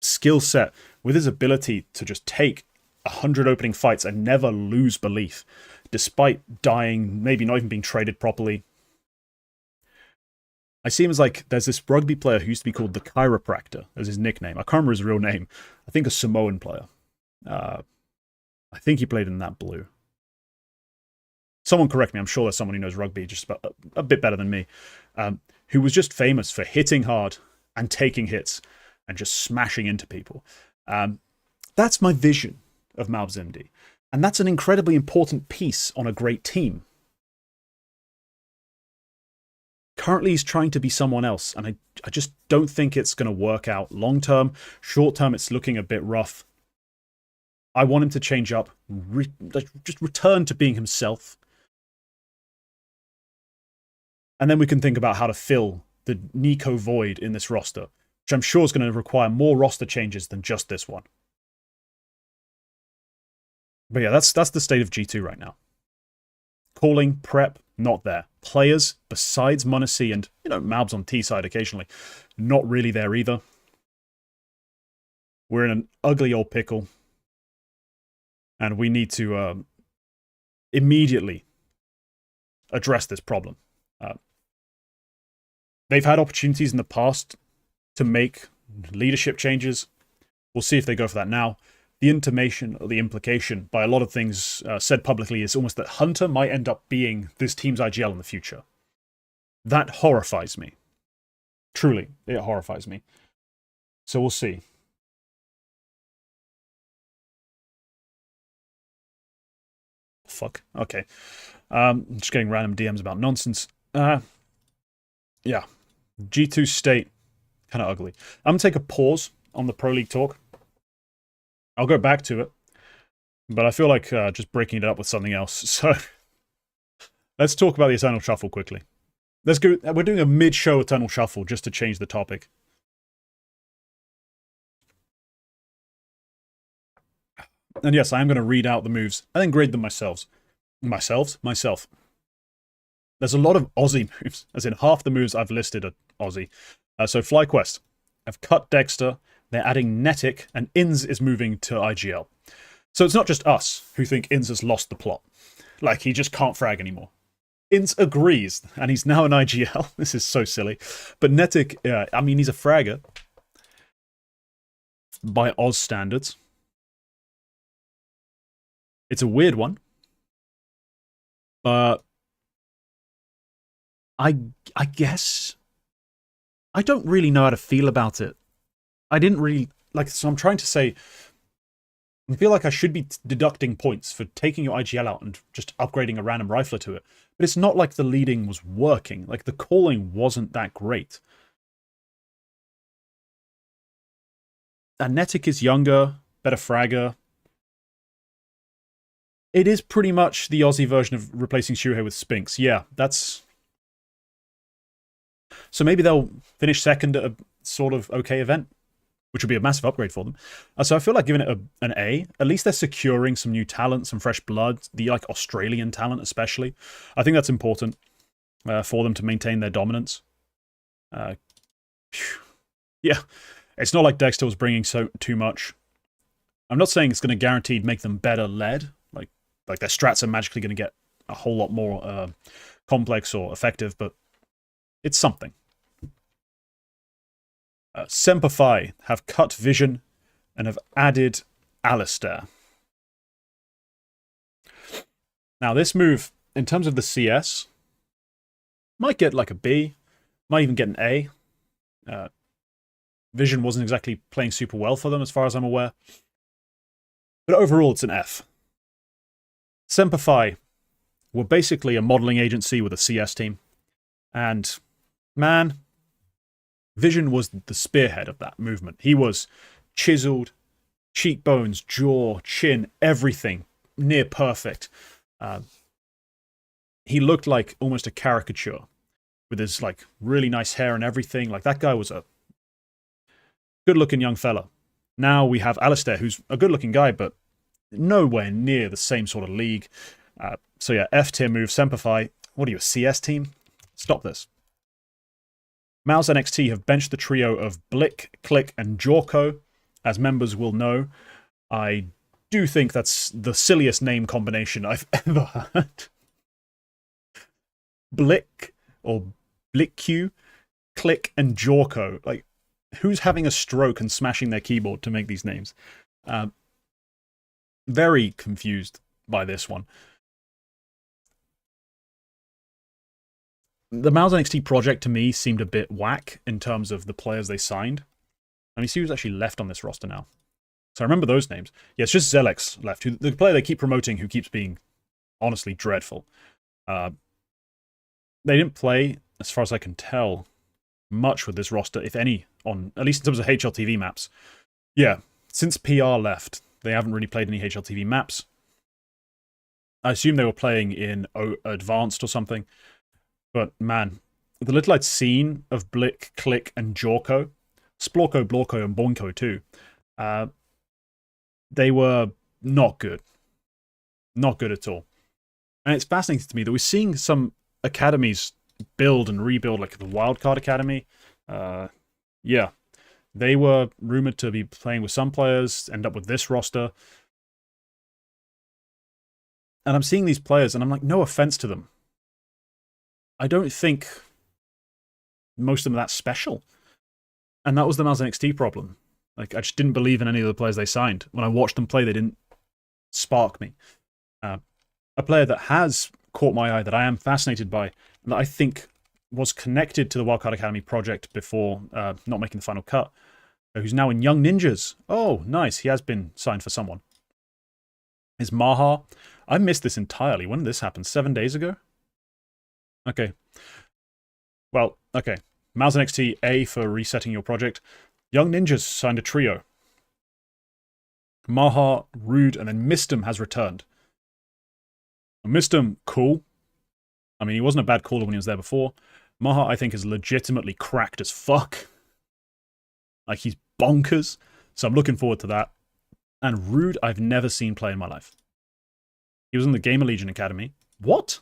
skill set, with his ability to just take 100 opening fights and never lose belief, despite dying, maybe not even being traded properly. I see him as like, there's this rugby player who used to be called the Chiropractor as his nickname. I can't remember his real name. I think a Samoan player. I think he played in that blue. Someone correct me, I'm sure there's someone who knows rugby just about, a bit better than me, who was just famous for hitting hard and taking hits and just smashing into people. That's my vision of Mous MD. And that's an incredibly important piece on a great team. Currently, he's trying to be someone else, and I just don't think it's going to work out long term. Short term, it's looking a bit rough. I want him to change up, just return to being himself. And then we can think about how to fill the Nico void in this roster, which I'm sure is going to require more roster changes than just this one. But yeah, that's the state of G2 right now. Calling, prep, not there. Players, besides m0NESY and, Mous on T side occasionally, not really there either. We're in an ugly old pickle. And we need to immediately address this problem. They've had opportunities in the past to make leadership changes. We'll see if they go for that now. The intimation or the implication by a lot of things said publicly is almost that Hunter might end up being this team's IGL in the future. That horrifies me. Truly, it horrifies me. So we'll see. Fuck. Okay. Just getting random DMs about nonsense. Yeah. G2 state, kind of ugly. I'm going to take a pause on the Pro League talk. I'll go back to it, but I feel like just breaking it up with something else. So let's talk about the Eternal Shuffle quickly. Let's go. We're doing a mid-show Eternal Shuffle just to change the topic. And yes, I am going to read out the moves and then grade them myself. Myself. There's a lot of Aussie moves, as in half the moves I've listed are Aussie. So FlyQuest, I've cut Dexter. They're adding Netic, and Inns is moving to IGL. So it's not just us who think Inns has lost the plot. Like, he just can't frag anymore. Inns agrees, and he's now an IGL. This is so silly. But Netic, he's a fragger. By Oz standards. It's a weird one. But I guess I don't really know how to feel about it. I didn't really, so I'm trying to say, I feel like I should be deducting points for taking your IGL out and just upgrading a random rifler to it. But it's not like the leading was working. Like, the calling wasn't that great. Anetic is younger, better fragger. It is pretty much the Aussie version of replacing Shuhei with Spinks. Yeah, that's... So maybe they'll finish second at a sort of okay event, which would be a massive upgrade for them. So I feel like giving it an A. At least they're securing some new talent, some fresh blood, the like Australian talent especially. I think that's important for them to maintain their dominance. Yeah, it's not like Dexter was bringing too much. I'm not saying it's going to guaranteed make them better led. Like their strats are magically going to get a whole lot more complex or effective, but it's something. Semper Fi have cut Vision and have added Alistair. Now this move, in terms of the CS, might get like a B, might even get an A. Vision wasn't exactly playing super well for them as far as I'm aware. But overall it's an F. Semper Fi were basically a modeling agency with a CS team. And, man, Vision was the spearhead of that movement. He was chiseled, cheekbones, jaw, chin, everything near perfect. He looked like almost a caricature with his like really nice hair and everything. Like that guy was a good-looking young fella. Now we have Alistair, who's a good-looking guy, but nowhere near the same sort of league. So yeah, F-tier move, Semper Fi. What are you, a CS team? Stop this. Mous NXT have benched the trio of Blick, Click, and Jorko. As members will know, I do think that's the silliest name combination I've ever heard. Blick, or Blick-Q, Click, and Jorko. Like, who's having a stroke and smashing their keyboard to make these names? Very confused by this one. The Mous NXT project to me seemed a bit whack in terms of the players they signed. Let me see who's actually left on this roster now. So I remember those names. Yeah, it's just Zelex left, the player they keep promoting who keeps being honestly dreadful. They didn't play, as far as I can tell, much with this roster, if any, on at least in terms of HLTV maps. Yeah, since PR left, they haven't really played any HLTV maps. I assume they were playing in Advanced or something. But man, the little I'd seen of Blick, Click, and Jorko, Splorko, Blorko, and Bonko too, they were not good. Not good at all. And it's fascinating to me that we're seeing some academies build and rebuild, like the Wildcard Academy. Yeah, they were rumored to be playing with some players, end up with this roster. And I'm seeing these players, and I'm like, no offense to them. I don't think most of them are that special. And that was the Mous NXT problem. Like, I just didn't believe in any of the players they signed. When I watched them play, they didn't spark me. A player that has caught my eye, that I am fascinated by, that I think was connected to the Wildcard Academy project before not making the final cut, who's now in Young Ninjas. Oh, nice. He has been signed for someone. Is Maha. I missed this entirely. When did this happen? 7 days ago? Okay. Well, okay. Mous NXT, A for resetting your project. Young Ninjas signed a trio. Maha, Rude, and then Mistum has returned. Mistum, cool. I mean, he wasn't a bad caller when he was there before. Maha, I think, is legitimately cracked as fuck. Like, he's bonkers. So I'm looking forward to that. And Rude, I've never seen play in my life. He was in the Gamer Legion Academy. What?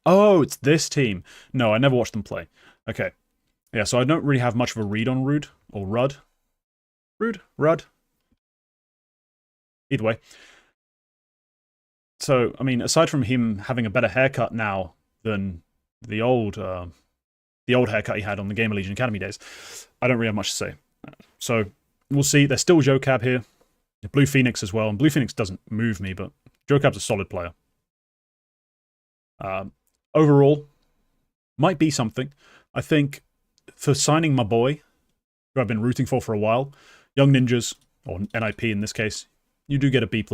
Oh, it's this team. No, I never watched them play. Okay. Yeah, so I don't really have much of a read on Rude. Or Rud. Rude? Rud? Either way. So, I mean, aside from him having a better haircut now than the old haircut he had on the Gamer Legion Academy days, I don't really have much to say. So, we'll see. There's still Joe Cab here. Blue Phoenix as well. And Blue Phoenix doesn't move me, but Joe Cab's a solid player. Overall, might be something. I think for signing my boy, who I've been rooting for a while. Young Ninjas, or NIP in this case, you do get a B+.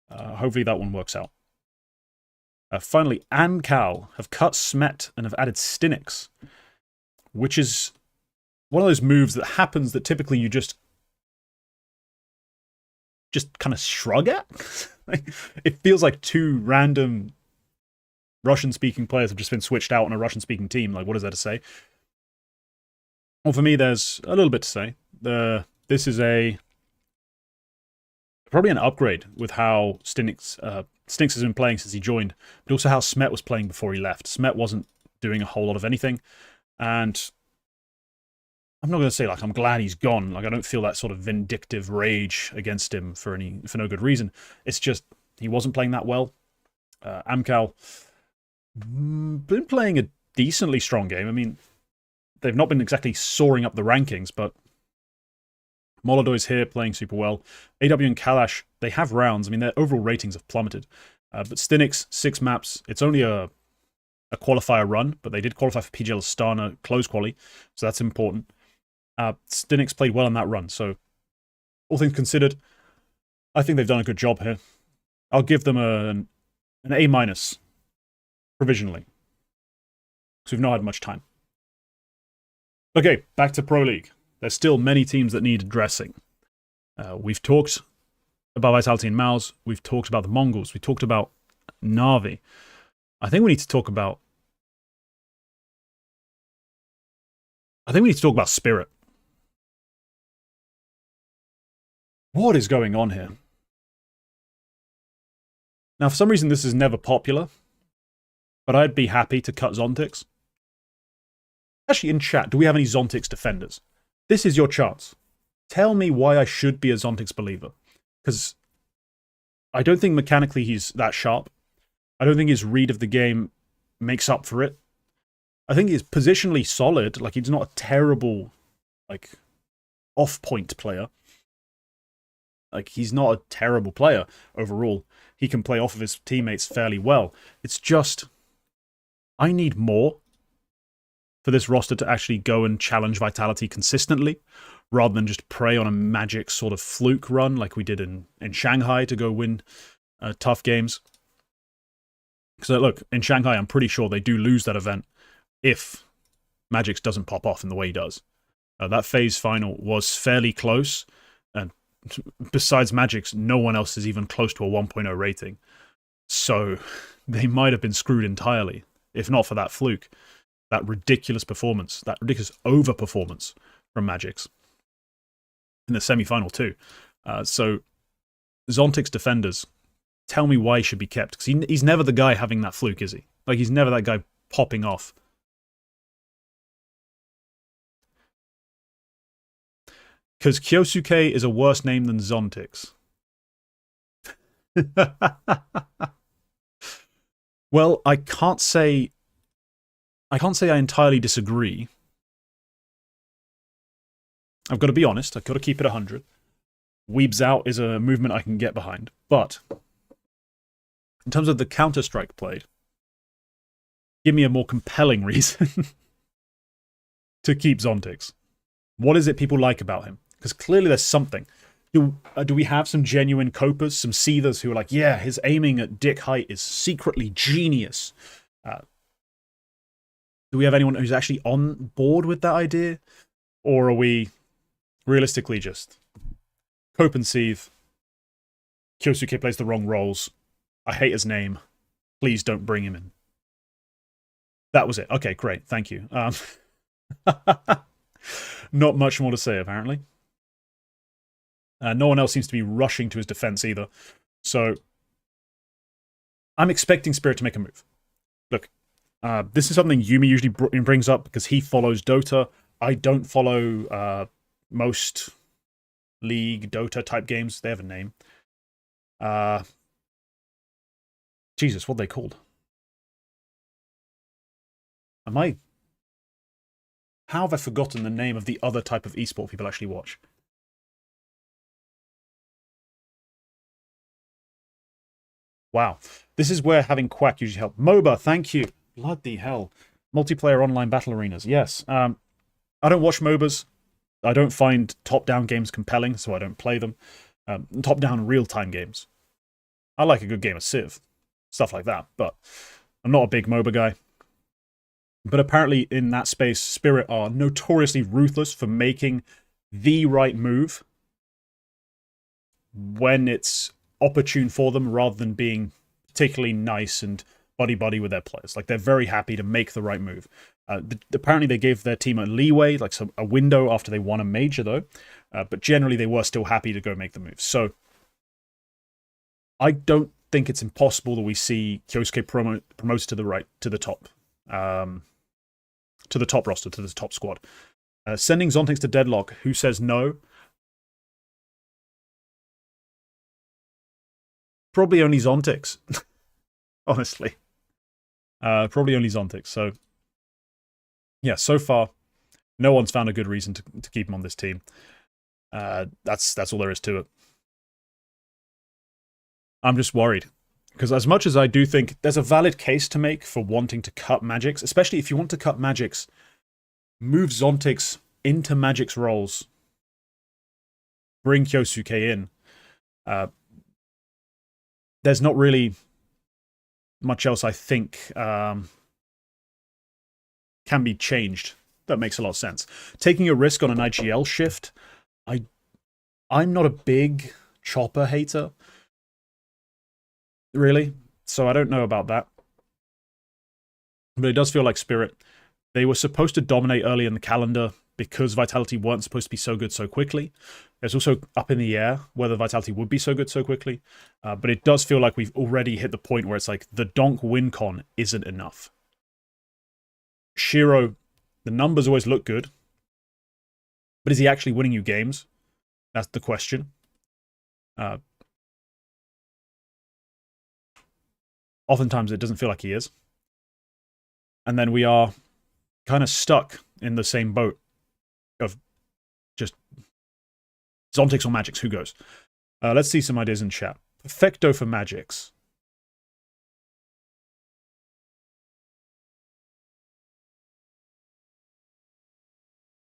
Hopefully that one works out. Finally, Cal have cut Smet and have added Stinix, which is one of those moves that happens that typically you just kind of shrug at. It feels like two random Russian-speaking players have just been switched out on a Russian-speaking team. Like, what is there to say? Well, for me, there's a little bit to say. This is probably an upgrade with how Stinix has been playing since he joined, but also how Smet was playing before he left. Smet wasn't doing a whole lot of anything, and I'm not going to say, like, I'm glad he's gone. Like, I don't feel that sort of vindictive rage against him for no good reason. It's just, he wasn't playing that well. Amcal, been playing a decently strong game. I mean, they've not been exactly soaring up the rankings, but Molodoy's here playing super well. AW and Kalash, they have rounds. I mean, their overall ratings have plummeted. But Stinix, 6 maps. It's only a qualifier run, but they did qualify for PGL Astana close quali, so that's important. Stinix played well in that run, so all things considered, I think they've done a good job here. I'll give them an A- provisionally, because we've not had much time. Okay, back to Pro League. There's still many teams that need addressing. We've talked about Vitality and Mous. We've talked about the Mongols. We talked about Na'Vi. I think we need to talk about Spirit. What is going on here? Now, for some reason, this is never popular, but I'd be happy to cut Zontix. Actually, in chat, do we have any Zontix defenders? This is your chance. Tell me why I should be a Zontix believer. Because I don't think mechanically he's that sharp. I don't think his read of the game makes up for it. I think he's positionally solid. Like, he's not a terrible, like, off-point player. Like, he's not a terrible player overall. He can play off of his teammates fairly well. It's just, I need more for this roster to actually go and challenge Vitality consistently, rather than just prey on a Magic sort of fluke run like we did in Shanghai to go win tough games. So look, in Shanghai, I'm pretty sure they do lose that event if Magix doesn't pop off in the way he does. That phase final was fairly close, and besides Magix, no one else is even close to a 1.0 rating. So they might have been screwed entirely, if not for that fluke. That ridiculous performance, that ridiculous overperformance from Magix in the semi-final too. So Zontix defenders, tell me why he should be kept. Because he's never the guy having that fluke, is he? Like, he's never that guy popping off. Because Kyosuke is a worse name than Zontix. Well, I can't say I entirely disagree. I've got to be honest. I've got to keep it 100. Weebs out is a movement I can get behind. But in terms of the Counter-Strike played, give me a more compelling reason to keep Zontix. What is it people like about him? Because clearly there's something. Do we have some genuine copers, some seethers who are like, yeah, his aiming at dick height is secretly genius? Do we have anyone who's actually on board with that idea? Or are we realistically just cope and seethe? Kyosuke plays the wrong roles. I hate his name. Please don't bring him in. That was it. Okay, great. Thank you. Not much more to say, apparently. No one else seems to be rushing to his defense either. So I'm expecting Spirit to make a move. Look, this is something Yumi usually brings up because he follows Dota. I don't follow most League Dota type games. They have a name. Jesus, what are they called? How have I forgotten the name of the other type of esport people actually watch? Wow. This is where having Quack usually helps. MOBA, thank you. Bloody hell. Multiplayer online battle arenas. Yes. I don't watch MOBAs. I don't find top-down games compelling, so I don't play them. Top-down real-time games. I like a good game of Civ, stuff like that, but I'm not a big MOBA guy. But apparently in that space, Spirit are notoriously ruthless for making the right move when it's opportune for them, rather than being particularly nice and buddy-buddy with their players. Like, they're very happy to make the right move. Apparently they gave their team a leeway, like a window after they won a major, though. But generally they were still happy to go make the move. So I don't think it's impossible that we see Kyosuke promoted to the right, to the top roster, to the top squad. Sending Zontix to Deadlock, who says no? Probably only Zontix, honestly. Probably only Zontix. So, yeah, so far, no one's found a good reason to keep him on this team. That's all there is to it. I'm just worried. Because as much as I do think there's a valid case to make for wanting to cut Magix, especially if you want to cut Magix, move Zontix into Magix roles, bring Kyosuke in. There's not really much else I think can be changed. That makes a lot of sense. Taking a risk on an IGL shift, I'm not a big Chopper hater, really, so I don't know about that. But it does feel like Spirit, they were supposed to dominate early in the calendar because Vitality weren't supposed to be so good so quickly. It's also up in the air whether Vitality would be so good so quickly. But it does feel like we've already hit the point where it's like the donk win con isn't enough. Shiro, the numbers always look good. But is he actually winning you games? That's the question. Oftentimes it doesn't feel like he is. And then we are kind of stuck in the same boat of just Zontix or Magix, who goes? Let's see some ideas in chat. Perfecto for Magix.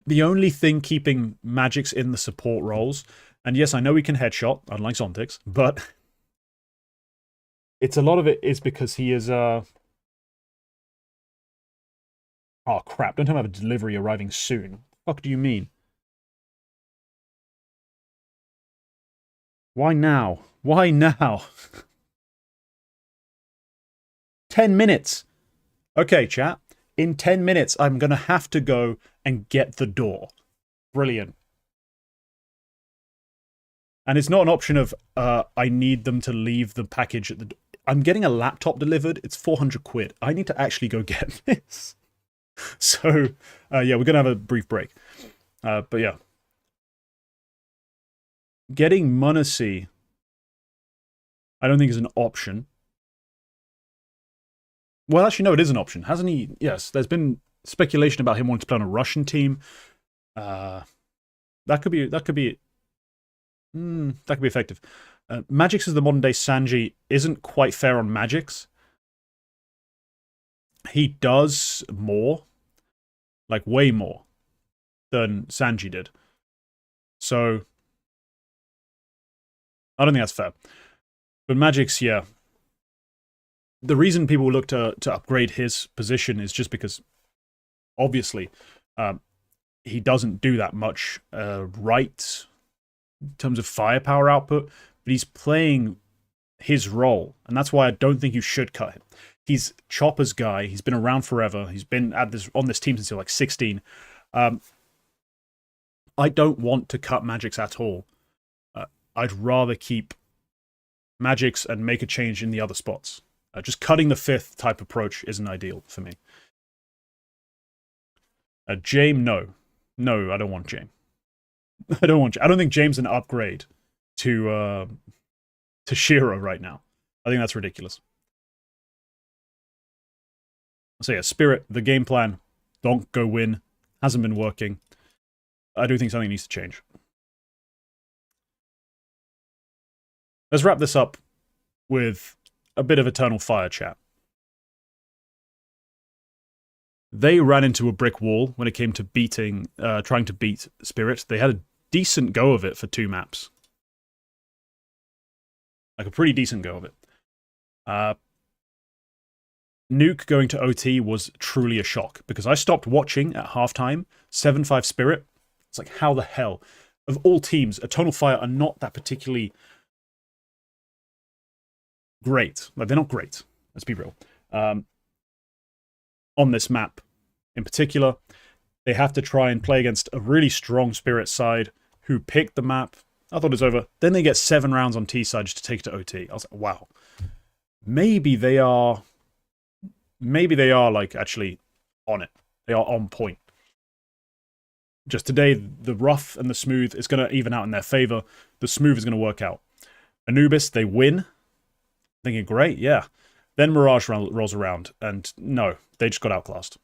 The only thing keeping Magix in the support roles, and yes, I know he can headshot, unlike Zontix, but it's a lot of it is because he is oh crap, don't have a delivery arriving soon. What the fuck do you mean? Why now? Why now? 10 minutes. Okay, chat. In 10 minutes, I'm going to have to go and get the door. Brilliant. And it's not an option of, I need them to leave the package at the door. I'm getting a laptop delivered. It's 400 quid. I need to actually go get this. So, yeah, we're going to have a brief break. But yeah. Getting Munacy, I don't think is an option. Well, actually, no, it is an option. Hasn't he? Yes, there's been speculation about him wanting to play on a Russian team. That could be effective. Magix is the modern day Sanji isn't quite fair on Magix. He does more, like way more, than Sanji did. So I don't think that's fair. But Magix, yeah. The reason people look to upgrade his position is just because, obviously, he doesn't do that much right in terms of firepower output, but he's playing his role, and that's why I don't think you should cut him. He's Chopper's guy. He's been around forever. He's been on this team since he was like 16. I don't want to cut Magix at all. I'd rather keep Magix and make a change in the other spots. Just cutting the fifth type approach isn't ideal for me. James, no. No, I don't want James. I don't think James is an upgrade to Shiro right now. I think that's ridiculous. So yeah, Spirit, the game plan, don't go win, hasn't been working. I do think something needs to change. Let's wrap this up with a bit of Eternal Fire chat. they ran into a brick wall when it came to trying to beat Spirit. They had a decent go of it for 2 maps. Like a pretty decent go of it. Nuke going to OT was truly a shock, because I stopped watching at halftime, 7-5 Spirit. It's like, how the hell? Of all teams, Eternal Fire are not that particularly great. Like, they're not great, let's be real. On this map in particular, they have to try and play against a really strong Spirit side who picked the map. I thought it was over. Then they get 7 rounds on T side just to take it to OT. I was like, wow. Maybe they are like actually on it. They are on point. Just today, the rough and the smooth is going to even out in their favor. The smooth is going to work out. Anubis, they win. Thinking, great, yeah. Then Mirage rolls around, and no, they just got outclassed.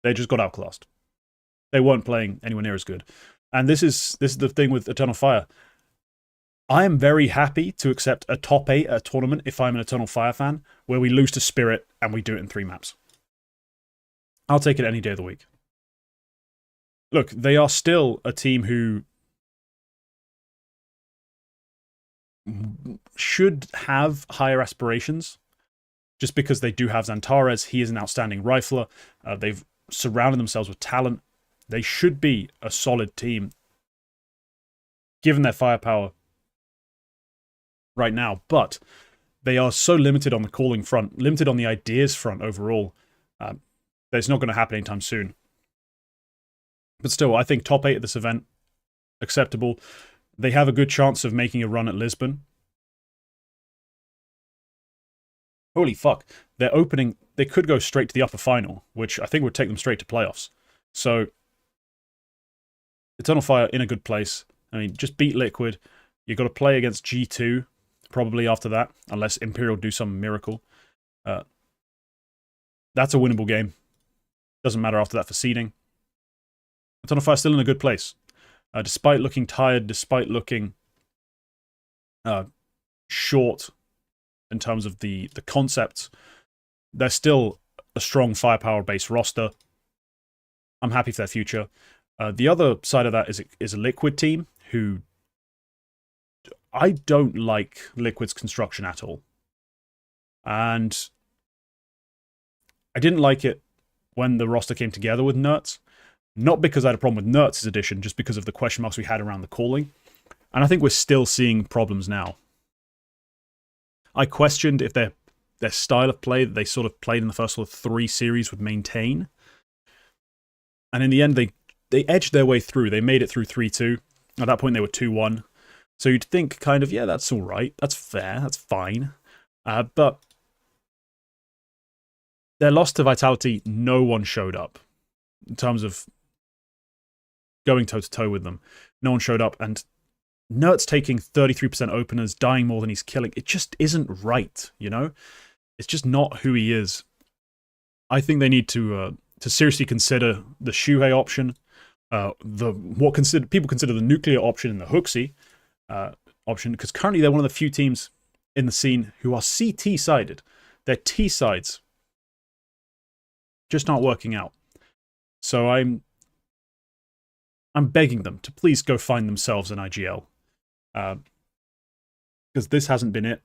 They just got outclassed. They weren't playing anywhere near as good. And this is the thing with Eternal Fire. I am very happy to accept a top 8 at a tournament if I'm an Eternal Fire fan, where we lose to Spirit and we do it in 3 maps. I'll take it any day of the week. Look, they are still a team who should have higher aspirations, just because they do have Xantares. He is an outstanding rifler. They've surrounded themselves with talent. They should be a solid team, given their firepower right now. But they are so limited on the calling front, limited on the ideas front overall, that it's not going to happen anytime soon. But still, I think top 8 at this event, acceptable. They have a good chance of making a run at Lisbon. Holy fuck. They're opening... They could go straight to the upper final, which I think would take them straight to playoffs. So, Eternal Fire in a good place. I mean, just beat Liquid. You've got to play against G2, probably after that, unless Imperial do some miracle. That's a winnable game. Doesn't matter after that for seeding. Eternal Fire still in a good place. Despite looking tired, despite looking short in terms of the concepts, they're still a strong firepower-based roster. I'm happy for their future. The other side of that is a Liquid team who... I don't like Liquid's construction at all. And I didn't like it when the roster came together with Nerds. Not because I had a problem with Nerds' addition, just because of the question marks we had around the calling. And I think we're still seeing problems now. I questioned if their style of play that they sort of played in the first 3 series would maintain. And in the end, they edged their way through. They made it through 3-2. At that point, they were 2-1. So you'd think kind of, yeah, that's all right. That's fair. That's fine. But their loss to Vitality, no one showed up. In terms of going toe-to-toe with them. No one showed up. And Nert's taking 33% openers, dying more than he's killing. It just isn't right, you know? It's just not who he is. I think they need to seriously consider the Shuhei option, people consider the nuclear option and the Hooksy option, because currently they're one of the few teams in the scene who are CT-sided. Their T-sides just aren't working out. So I'm begging them to please go find themselves an IGL. Because this hasn't been it.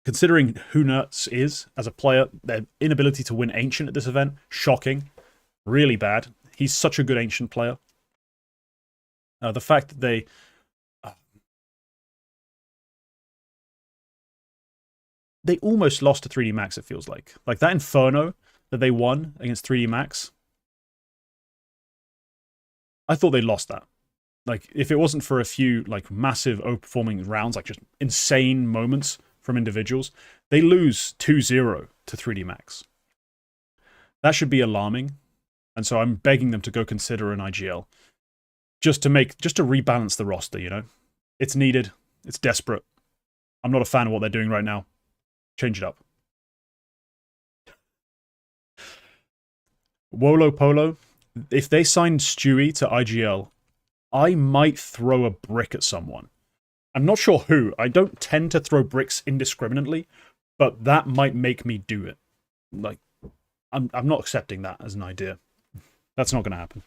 Considering who Nertz is as a player, their inability to win Ancient at this event, shocking. Really bad. He's such a good Ancient player. The fact that they almost lost to 3D Max, it feels like. Like that Inferno that they won against 3D Max, I thought they lost that. Like, if it wasn't for a few, like, massive overperforming rounds, like just insane moments from individuals, they lose 2-0 to 3D Max. That should be alarming. And so I'm begging them to go consider an IGL. Just to rebalance the roster, you know? It's needed. It's desperate. I'm not a fan of what they're doing right now. Change it up. Wolo Polo, if they signed Stewie to IGL, I might throw a brick at someone. I'm not sure who. I don't tend to throw bricks indiscriminately, but that might make me do it. Like, I'm not accepting that as an idea. That's not going to happen.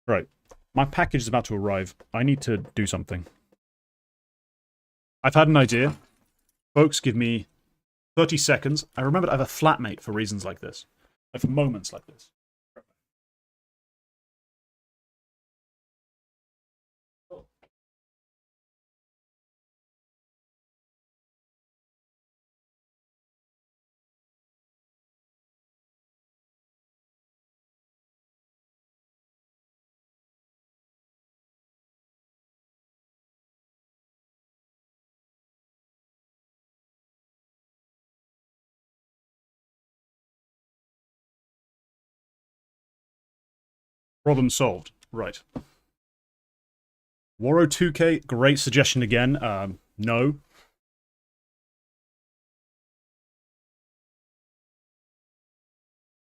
Right. My package is about to arrive. I need to do something. I've had an idea. Folks, give me 30 seconds. I remembered I have a flatmate for reasons like this. For moments like this. Problem solved. Right. Waro 2K, great suggestion again. No.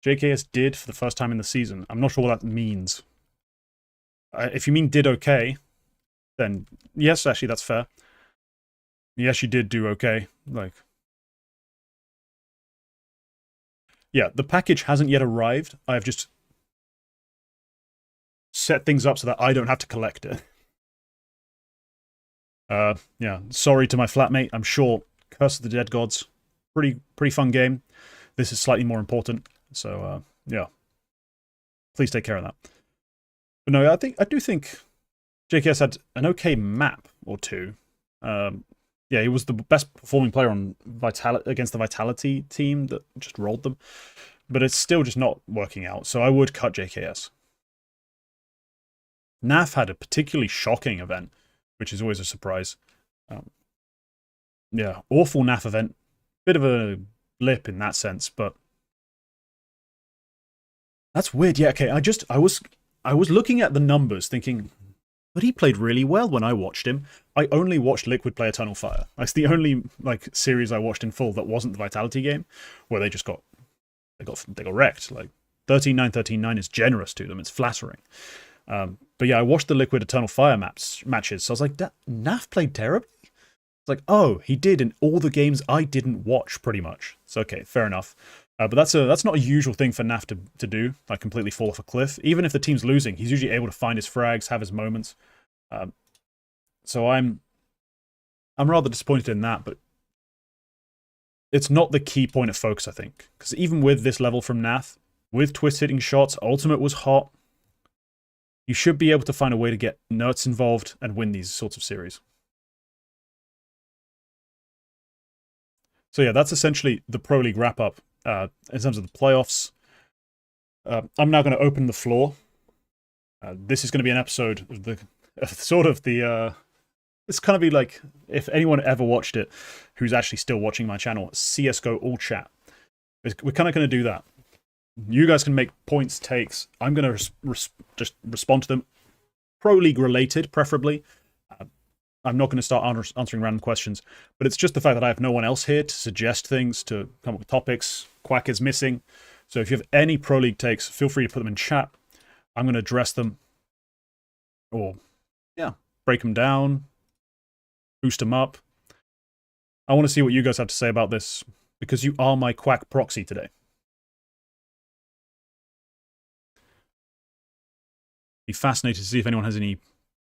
JKS did for the first time in the season. I'm not sure what that means. If you mean did okay, then yes, actually that's fair. Yes, you did do okay. Like, yeah, the package hasn't yet arrived. I've just set things up so that I don't have to collect it. Yeah, sorry to my flatmate. I'm sure Curse of the Dead Gods, pretty fun game. This is slightly more important. So, yeah. Please take care of that. But no, I do think JKS had an okay map or two. Yeah, he was the best performing player on against the Vitality team that just rolled them. But it's still just not working out, so I would cut JKS. NAF had a particularly shocking event, which is always a surprise. Yeah, awful NAF event. Bit of a blip in that sense, but that's weird. Yeah, okay. I was looking at the numbers, thinking, but he played really well when I watched him. I only watched Liquid play Eternal Fire. That's the only series I watched in full that wasn't the Vitality game, where they just got wrecked. Like 13-9, 13-9 is generous to them. It's flattering. But yeah, I watched the Liquid Eternal Fire matches, so I was like, NAF played terribly? It's like, oh, he did in all the games I didn't watch, pretty much. So okay, fair enough. But that's not a usual thing for NAF to do, like completely fall off a cliff. Even if the team's losing, he's usually able to find his frags, have his moments. So I'm rather disappointed in that, but it's not the key point of focus, I think. Because even with this level from NAF, with twist hitting shots, Ultimate was hot. You should be able to find a way to get nerds involved and win these sorts of series. So yeah, that's essentially the Pro League wrap-up in terms of the playoffs. I'm now going to open the floor. This is going to be an episode of it's going to be like, if anyone ever watched it, who's actually still watching my channel, CSGO All Chat. We're kind of going to do that. You guys can make points, takes. I'm going to just respond to them. Pro League related, preferably. I'm not going to start answering random questions, but it's just the fact that I have no one else here to suggest things, to come up with topics. Quack is missing. So if you have any Pro League takes, feel free to put them in chat. I'm going to address them. Or, yeah, break them down. Boost them up. I want to see what you guys have to say about this, because you are my Quack proxy today. Be fascinated to see if anyone has any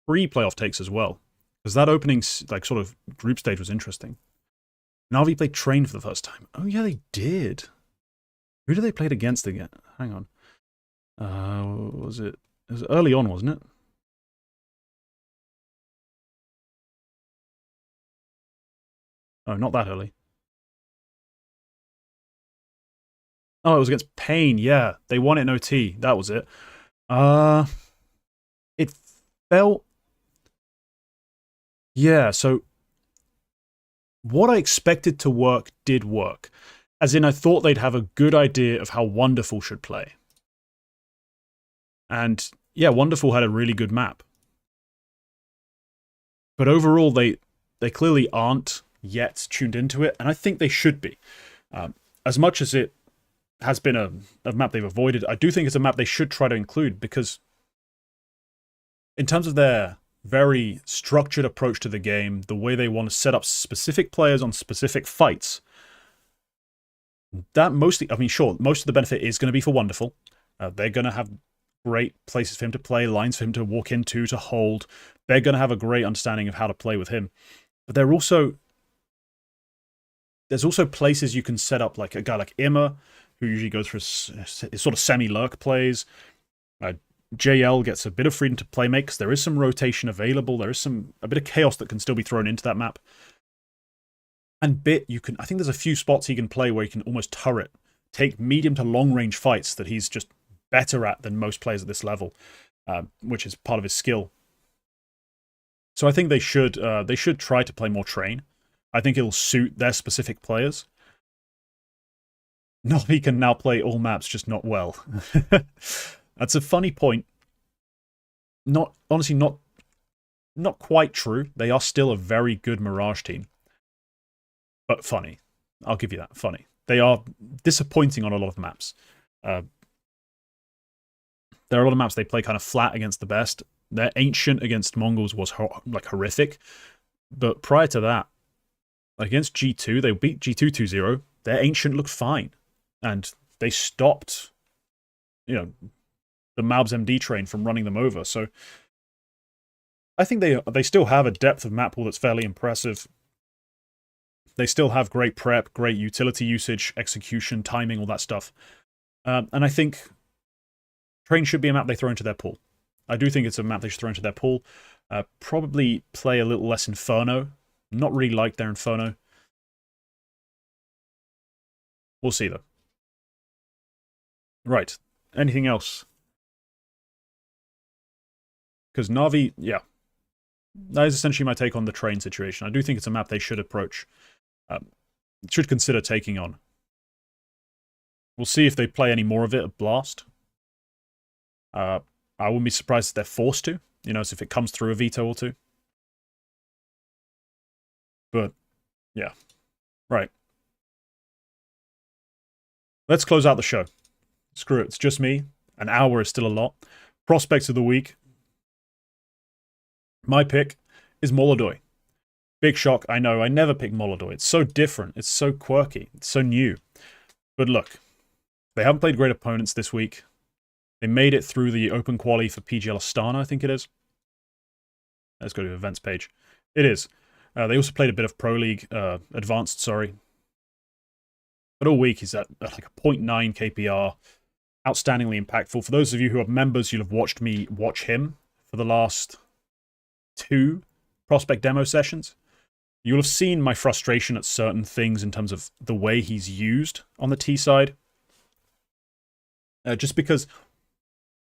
pre-playoff takes as well. Because that opening, sort of group stage was interesting. Na'Vi played Train for the first time. Oh, yeah, they did. Who did they play it against again? Hang on. Was it was early on, wasn't it? Oh, not that early. Oh, it was against Pain. Yeah, they won it in OT. That was it. It felt... Yeah, so what I expected to work did work. As in, I thought they'd have a good idea of how Wonderful should play. And yeah, Wonderful had a really good map. But overall, they clearly aren't yet tuned into it, and I think they should be. As much as it has been a map they've avoided, I do think it's a map they should try to include, because in terms of their very structured approach to the game, the way they want to set up specific players on specific fights, That mostly, I mean, sure, most of the benefit is going to be for Wonderful. They're going to have great places for him to play, lines for him to walk into, to hold. They're going to have a great understanding of how to play with him. But there's also places you can set up, like a guy like Immer, who usually goes for his sort of semi-lurk plays. JL gets a bit of freedom to play make, because there is some rotation available. There is a bit of chaos that can still be thrown into that map. And Bit, I think there's a few spots he can play where he can almost turret, take medium to long range fights that he's just better at than most players at this level, which is part of his skill. So I think they should try to play more Train. I think it'll suit their specific players. Navi can now play all maps, just not well. That's a funny point. Honestly, not quite true. They are still a very good Mirage team. But funny. I'll give you that. Funny. They are disappointing on a lot of maps. There are a lot of maps they play kind of flat against the best. Their Ancient against Mongols was horrific. But prior to that, against G2, they beat G2 2-0. Their Ancient looked fine. And they stopped, the Mous MD train from running them over. So I think they still have a depth of map pool that's fairly impressive. They still have great prep, great utility usage, execution, timing, all that stuff. And I think Train should be a map they throw into their pool. I do think it's a map they should throw into their pool. Probably play a little less Inferno. Not really like their Inferno. We'll see, though. Right. Anything else? Because Na'Vi, yeah. That is essentially my take on the Train situation. I do think it's a map they should approach. Should consider taking on. We'll see if they play any more of it at Blast. I wouldn't be surprised if they're forced to, as if it comes through a veto or two. But, yeah. Right. Let's close out the show. Screw it, it's just me. An hour is still a lot. Prospects of the week. My pick is Molodoi. Big shock, I know. I never pick Molodoi. It's so different. It's so quirky. It's so new. But look, they haven't played great opponents this week. They made it through the open quali for PGL Astana, I think it is. Let's go to the events page. It is. They also played a bit of Pro League, Advanced, sorry. But all week he's at like a 0.9 KPR. Outstandingly impactful. For those of you who are members, you'll have watched me watch him for the last 2 prospect demo sessions. You'll have seen my frustration at certain things in terms of the way he's used on the T side. Just because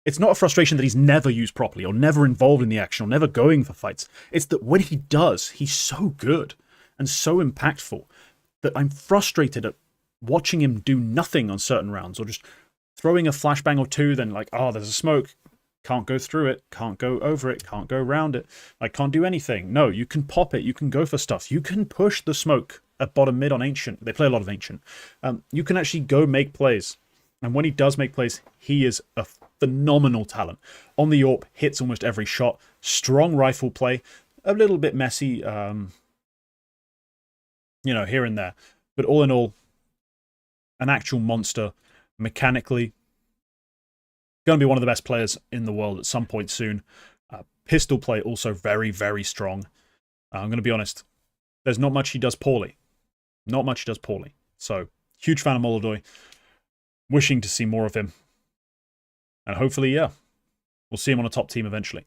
it's not a frustration that he's never used properly or never involved in the action or never going for fights. It's that when he does, he's so good and so impactful that I'm frustrated at watching him do nothing on certain rounds or just throwing a flashbang or two, then like, oh, there's a smoke. Can't go through it, can't go over it, can't go around it. I can't do anything. No, you can pop it, you can go for stuff. You can push the smoke at bottom mid on Ancient. They play a lot of Ancient. You can actually go make plays. And when he does make plays, he is a phenomenal talent. On the AWP, hits almost every shot. Strong rifle play. A little bit messy, here and there. But all in all, an actual monster. Mechanically, going to be one of the best players in the world at some point soon. Pistol play also very, very strong. I'm going to be honest. There's not much he does poorly. Not much he does poorly. So, huge fan of Molodoi. Wishing to see more of him. And hopefully, yeah, we'll see him on a top team eventually.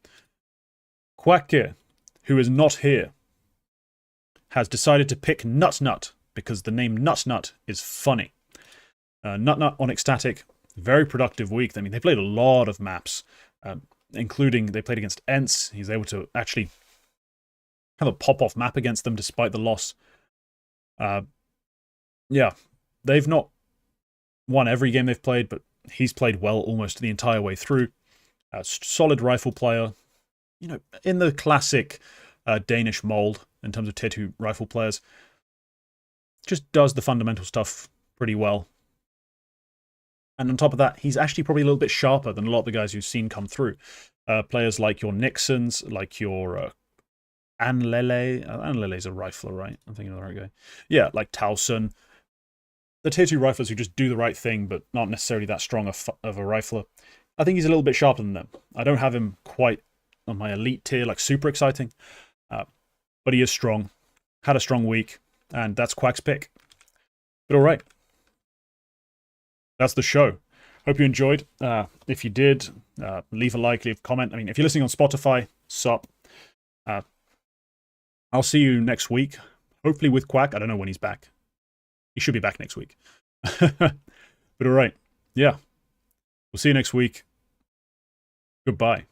Quack here, who is not here, has decided to pick Nut Nut because the name Nut Nut is funny. Nut Nut on Ecstatic. Very productive week. I mean, they played a lot of maps, including they played against Ents. He's able to actually have a pop-off map against them despite the loss. Yeah, they've not won every game they've played, but he's played well almost the entire way through. Solid rifle player, in the classic Danish mold in terms of tier 2 rifle players. Just does the fundamental stuff pretty well. And on top of that, he's actually probably a little bit sharper than a lot of the guys you've seen come through. Players like your Nixons, like your Anlele. Anlele's a rifler, right? I'm thinking of the right guy. Yeah, like Towson. the tier 2 riflers who just do the right thing, but not necessarily that strong of a rifler. I think he's a little bit sharper than them. I don't have him quite on my elite tier, like super exciting, but he is strong. Had a strong week, and that's Quack's pick. But all right, that's the show. Hope you enjoyed. If you did, leave a like, leave a comment. I mean, if you're listening on Spotify, sup. I'll see you next week, hopefully with Quack. I don't know when he's back. He should be back next week. But all right, yeah. We'll see you next week. Goodbye.